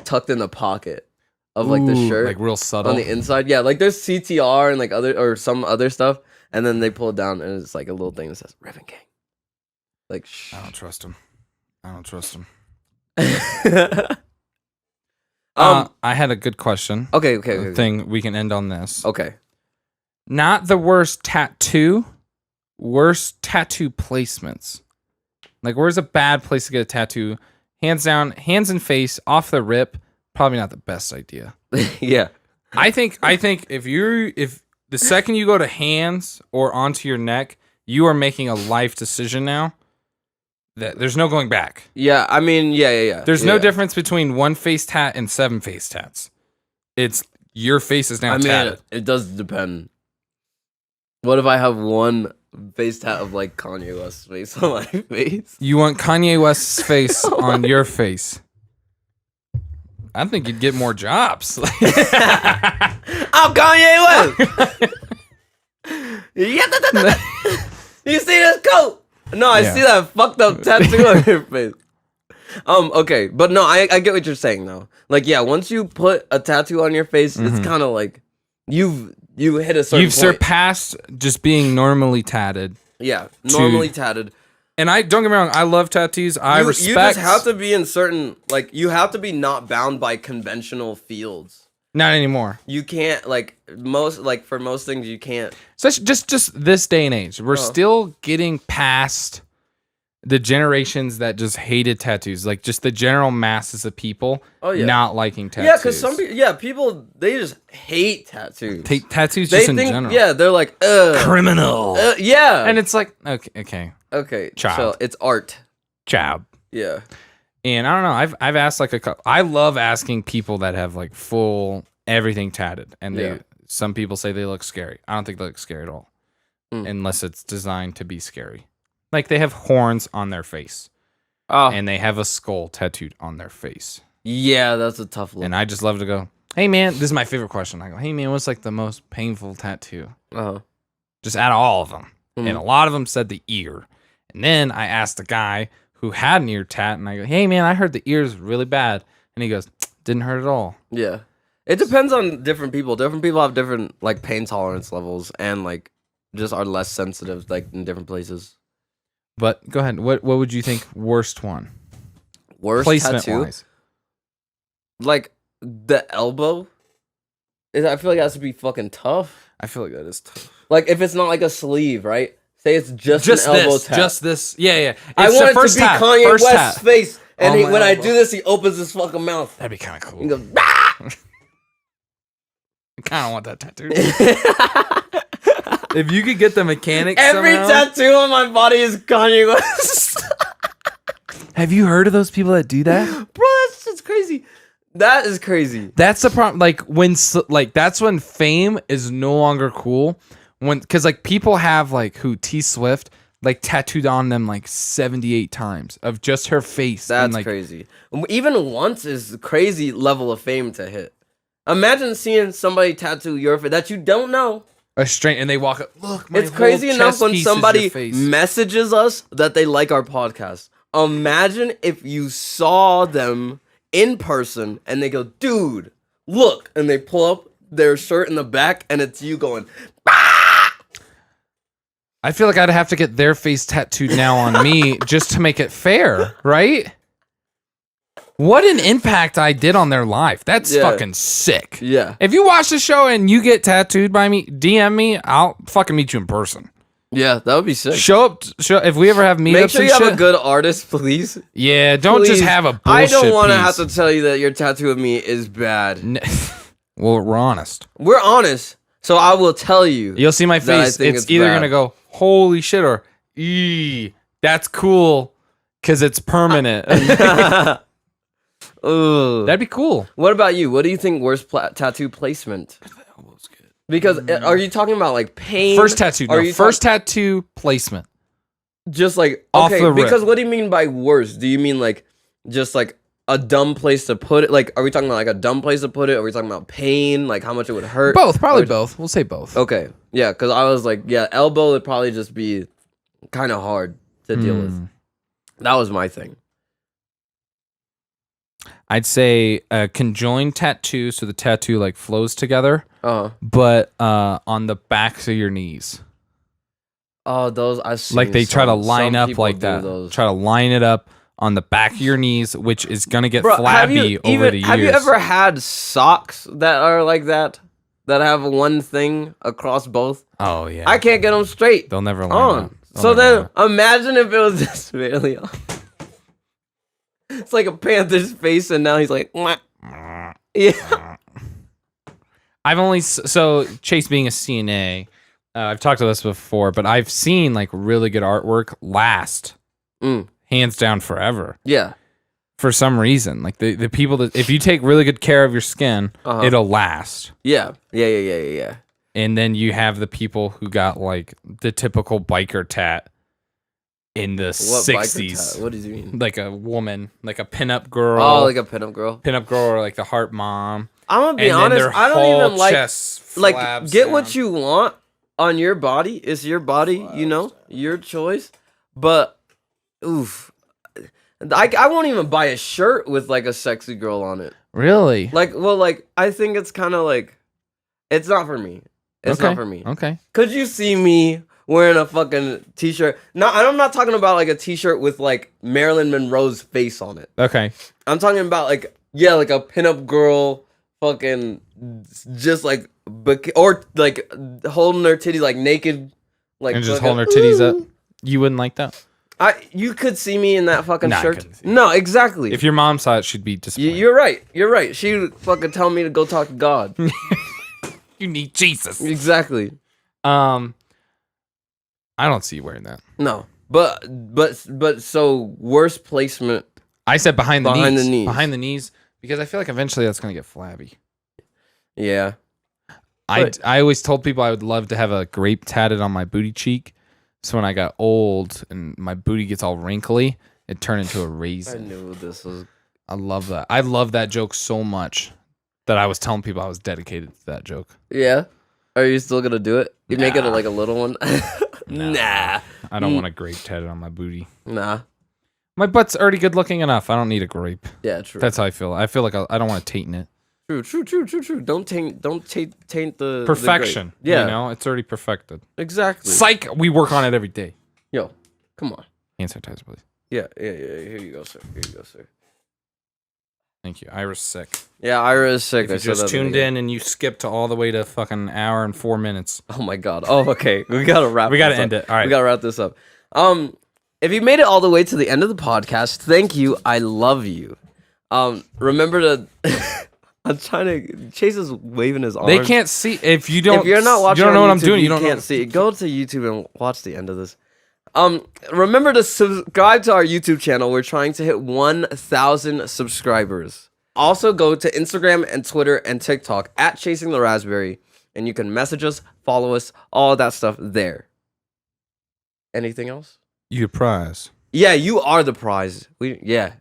S1: tucked in the pocket of, like, the
S2: Ooh,
S1: shirt.
S2: like real subtle.
S1: On the inside. Yeah, like, there's CTR and, like, some other stuff. And then they pull it down and it's, like, a little thing that says Ribbon Gang. Like, shh.
S2: I don't trust him. I had a good question.
S1: Okay.
S2: Thing we can end on this.
S1: Okay.
S2: Not the worst tattoo placements. Like, where's a bad place to get a tattoo? Hands down, hands and face, off the rip, probably not the best idea.
S1: Yeah.
S2: I think if the second you go to hands or onto your neck, you are making a life decision now. That there's no going back.
S1: Yeah, I mean, yeah.
S2: There's no difference between one face tat and 7 face tats. It's your face is now tatted.
S1: It does depend. What if I have one face tat of, like, Kanye West's face on my face?
S2: You want Kanye West's face on your face. I think you'd get more jobs.
S1: I'm Kanye West. You see this coat? No, I see that fucked up tattoo on your face. Okay, but no, I get what you're saying though. Like, yeah, once you put a tattoo on your face, it's kind of like you hit a certain
S2: You've
S1: point.
S2: surpassed just being normally tatted.
S1: Yeah, normally tatted.
S2: And don't get me wrong, I love tattoos. I respect.
S1: You just have to be in certain, like, you have to be not bound by conventional fields.
S2: Not anymore.
S1: You can't, for most things, you can't.
S2: So just this day and age, we're still getting past the generations that just hated tattoos, like just the general masses of people not liking tattoos.
S1: Yeah, because some people, they just hate tattoos.
S2: Tattoos just in general.
S1: Yeah, they're like,
S2: criminal.
S1: Yeah.
S2: And it's like, okay.
S1: Child. So it's art.
S2: Child.
S1: Yeah.
S2: And I don't know. I've asked like a couple. I love asking people that have like full everything tatted, and some people say they look scary. I don't think they look scary at all. unless it's designed to be scary. Like they have horns on their face.
S1: Oh,
S2: And they have a skull tattooed on their face.
S1: yeah, that's a tough look.
S2: And I just love to go, hey man, this is my favorite question. I go, hey man, what's like the most painful tattoo? Just out of all of them. And a lot of them said the ear. And then I asked a guy who had an ear tat, and I go, hey man, I heard the ear's really bad. And he goes, didn't hurt at all.
S1: Yeah. It depends on different people. Different people have different like pain tolerance levels and like just are less sensitive like in different places.
S2: But go ahead. What would you think worst one?
S1: Worst
S2: Placement
S1: tattoo?
S2: wise.
S1: Like the elbow? I feel like it has to be fucking tough.
S2: I feel like that is tough.
S1: Like if it's not like a sleeve, right? Say it's just an elbow tat.
S2: Just this. Yeah. It's
S1: I want
S2: the
S1: it to be Kanye
S2: first
S1: West's
S2: tat.
S1: face. And
S2: On my
S1: when I
S2: elbow.
S1: do this, he opens his fucking mouth.
S2: That'd be kind of cool.
S1: He goes, ah!
S2: I kind of want that tattoo. If you could get the mechanics
S1: Every
S2: somehow.
S1: tattoo on my body is Kanye West.
S2: Have you heard of those people that do that?
S1: Bro, that's just crazy. That is crazy.
S2: That's the problem. Like that's when fame is no longer cool. Because like people have like T Swift like tattooed on them like 78 times of just her face.
S1: That's
S2: and, like,
S1: crazy. Even once is crazy level of fame to hit. Imagine seeing somebody tattoo your face that you don't know.
S2: A straight, and they walk up. Look, my
S1: It's crazy
S2: whole
S1: enough
S2: chest
S1: when
S2: piece is your
S1: somebody
S2: face.
S1: messages us that they like our podcast. Imagine if you saw them in person and they go, dude, look, and they pull up their shirt in the back and it's you going,
S2: I feel like I'd have to get their face tattooed now on me just to make it fair, right? What an impact I did on their life. That's fucking sick.
S1: yeah.
S2: If you watch the show and you get tattooed by me, DM me. I'll fucking meet you in person.
S1: Yeah, that would be sick.
S2: Show up. If we ever have meetups
S1: Make sure
S2: and
S1: you have
S2: shit.
S1: a good artist, please.
S2: Yeah, don't
S1: Please.
S2: just have a bullshit
S1: I don't want to have
S2: piece.
S1: to tell you that your tattoo of me is bad.
S2: Well, we're honest.
S1: We're honest, so I will tell you.
S2: You'll see my
S1: that I
S2: face.
S1: think
S2: It's either
S1: bad.
S2: going to go, holy shit, or, that's cool, because it's permanent.
S1: Ugh.
S2: That'd be cool.
S1: What about you? What do you think worst tattoo placement? Because are you talking about like pain?
S2: First tattoo.
S1: Are
S2: No,
S1: you
S2: first tattoo placement.
S1: just like
S2: Off
S1: okay?
S2: the rip.
S1: Because what do you mean by worst? Do you mean like just like a dumb place to put it? Like, are we talking about like a dumb place to put it? Are we talking about pain? Like how much it would hurt?
S2: Both. Probably
S1: Or-
S2: both. We'll say both.
S1: Okay, yeah. Because I was like, yeah, elbow would probably just be kind of hard to deal with. That was my thing.
S2: I'd say a conjoined tattoo, so the tattoo like flows together, but on the backs of your knees.
S1: Oh, those I've seen.
S2: Like they try to line
S1: some
S2: up
S1: people
S2: like
S1: do
S2: that.
S1: those.
S2: Try to line it up on the back of your knees, which is gonna get
S1: Bro,
S2: flabby over the years.
S1: Have you ever had socks that are like that? That have one thing across both?
S2: Oh yeah.
S1: I can't get them straight
S2: They'll never line
S1: on.
S2: up. They'll
S1: So
S2: never
S1: then
S2: line up.
S1: imagine if it was this really on. It's like a panther's face and now he's like, "Mwah." Yeah.
S2: I've only so Chase being a CNA, I've talked to this before, but I've seen like really good artwork last hands down forever.
S1: Yeah.
S2: For some reason, like the people that if you take really good care of your skin, it'll last.
S1: Yeah. Yeah.
S2: And then you have the people who got like the typical biker tat in the
S1: What
S2: 60s.
S1: tat? What does he mean?
S2: Like a woman, like a pinup girl.
S1: Oh, like a pinup girl.
S2: Pinup girl or like the heart mom.
S1: I'm gonna be
S2: And then
S1: honest,
S2: their
S1: I don't
S2: whole
S1: even like
S2: chest
S1: like
S2: flabs
S1: get
S2: down.
S1: what you want on your body. It's your body, you know, your choice. But oof. I won't even buy a shirt with like a sexy girl on it.
S2: Really?
S1: Like, well, like I think it's kind of like it's not for me. It's not for me.
S2: Okay.
S1: Could you see me wearing a fucking t-shirt? No, I'm not talking about like a t-shirt with like Marilyn Monroe's face on it.
S2: Okay.
S1: I'm talking about like like a pinup girl, fucking just like or like holding their titties like naked, like
S2: And just
S1: fucking,
S2: holding her titties up. You wouldn't like that?
S1: You could see me in that fucking
S2: Nah, I
S1: shirt.
S2: couldn't see it.
S1: No, exactly.
S2: If your mom saw it, she'd be disappointed.
S1: You're right. You're right. She would fucking tell me to go talk to God.
S2: You need Jesus.
S1: Exactly.
S2: I don't see you wearing that.
S1: No, but so worst placement.
S2: I said behind the
S1: Behind
S2: knees.
S1: the knees.
S2: Behind the knees, because I feel like eventually that's gonna get flabby.
S1: Yeah.
S2: I always told people I would love to have a grape tatted on my booty cheek. So when I got old and my booty gets all wrinkly, it turned into a
S1: I
S2: raisin.
S1: knew this was.
S2: I love that. I love that joke so much that I was telling people I was dedicated to that joke.
S1: Yeah. Are you still gonna do it? You make it
S2: Nah.
S1: like a little one. Nah.
S2: I don't want a grape tatted on my booty.
S1: Nah.
S2: My butt's already good looking enough. I don't need a grape.
S1: Yeah, true.
S2: That's how I feel. I feel like I don't want to taint it.
S1: True. Don't taint the
S2: Perfection.
S1: The grape. Yeah.
S2: You know, it's already perfected.
S1: Exactly.
S2: Psych. We work on it every day.
S1: Yo, come on.
S2: Hand sanitizer, please.
S1: Yeah. Here you go, sir.
S2: Thank you. Ira's sick.
S1: Yeah, Ira is sick.
S2: If you just tuned in and you skipped to all the way to fucking an hour and 4 minutes.
S1: Oh my god. Oh, okay. We gotta wrap.
S2: We gotta
S1: this
S2: end
S1: up.
S2: it. All right.
S1: We gotta wrap this up. If you made it all the way to the end of the podcast, thank you. I love you. Remember to. I'm trying to. Chase is waving his arms.
S2: They can't see if you don't.
S1: If you're not watching,
S2: you don't know
S1: on
S2: what I'm
S1: YouTube,
S2: doing.
S1: You
S2: don't
S1: can't
S2: know.
S1: see. Go to YouTube and watch the end of this. Remember to subscribe to our YouTube channel. We're trying to hit 1,000 subscribers. Also, go to Instagram and Twitter and TikTok at Chasing the Raspberry, and you can message us, follow us, all that stuff there. Anything else?
S2: You prize.
S1: Yeah, you are the prize. Yeah.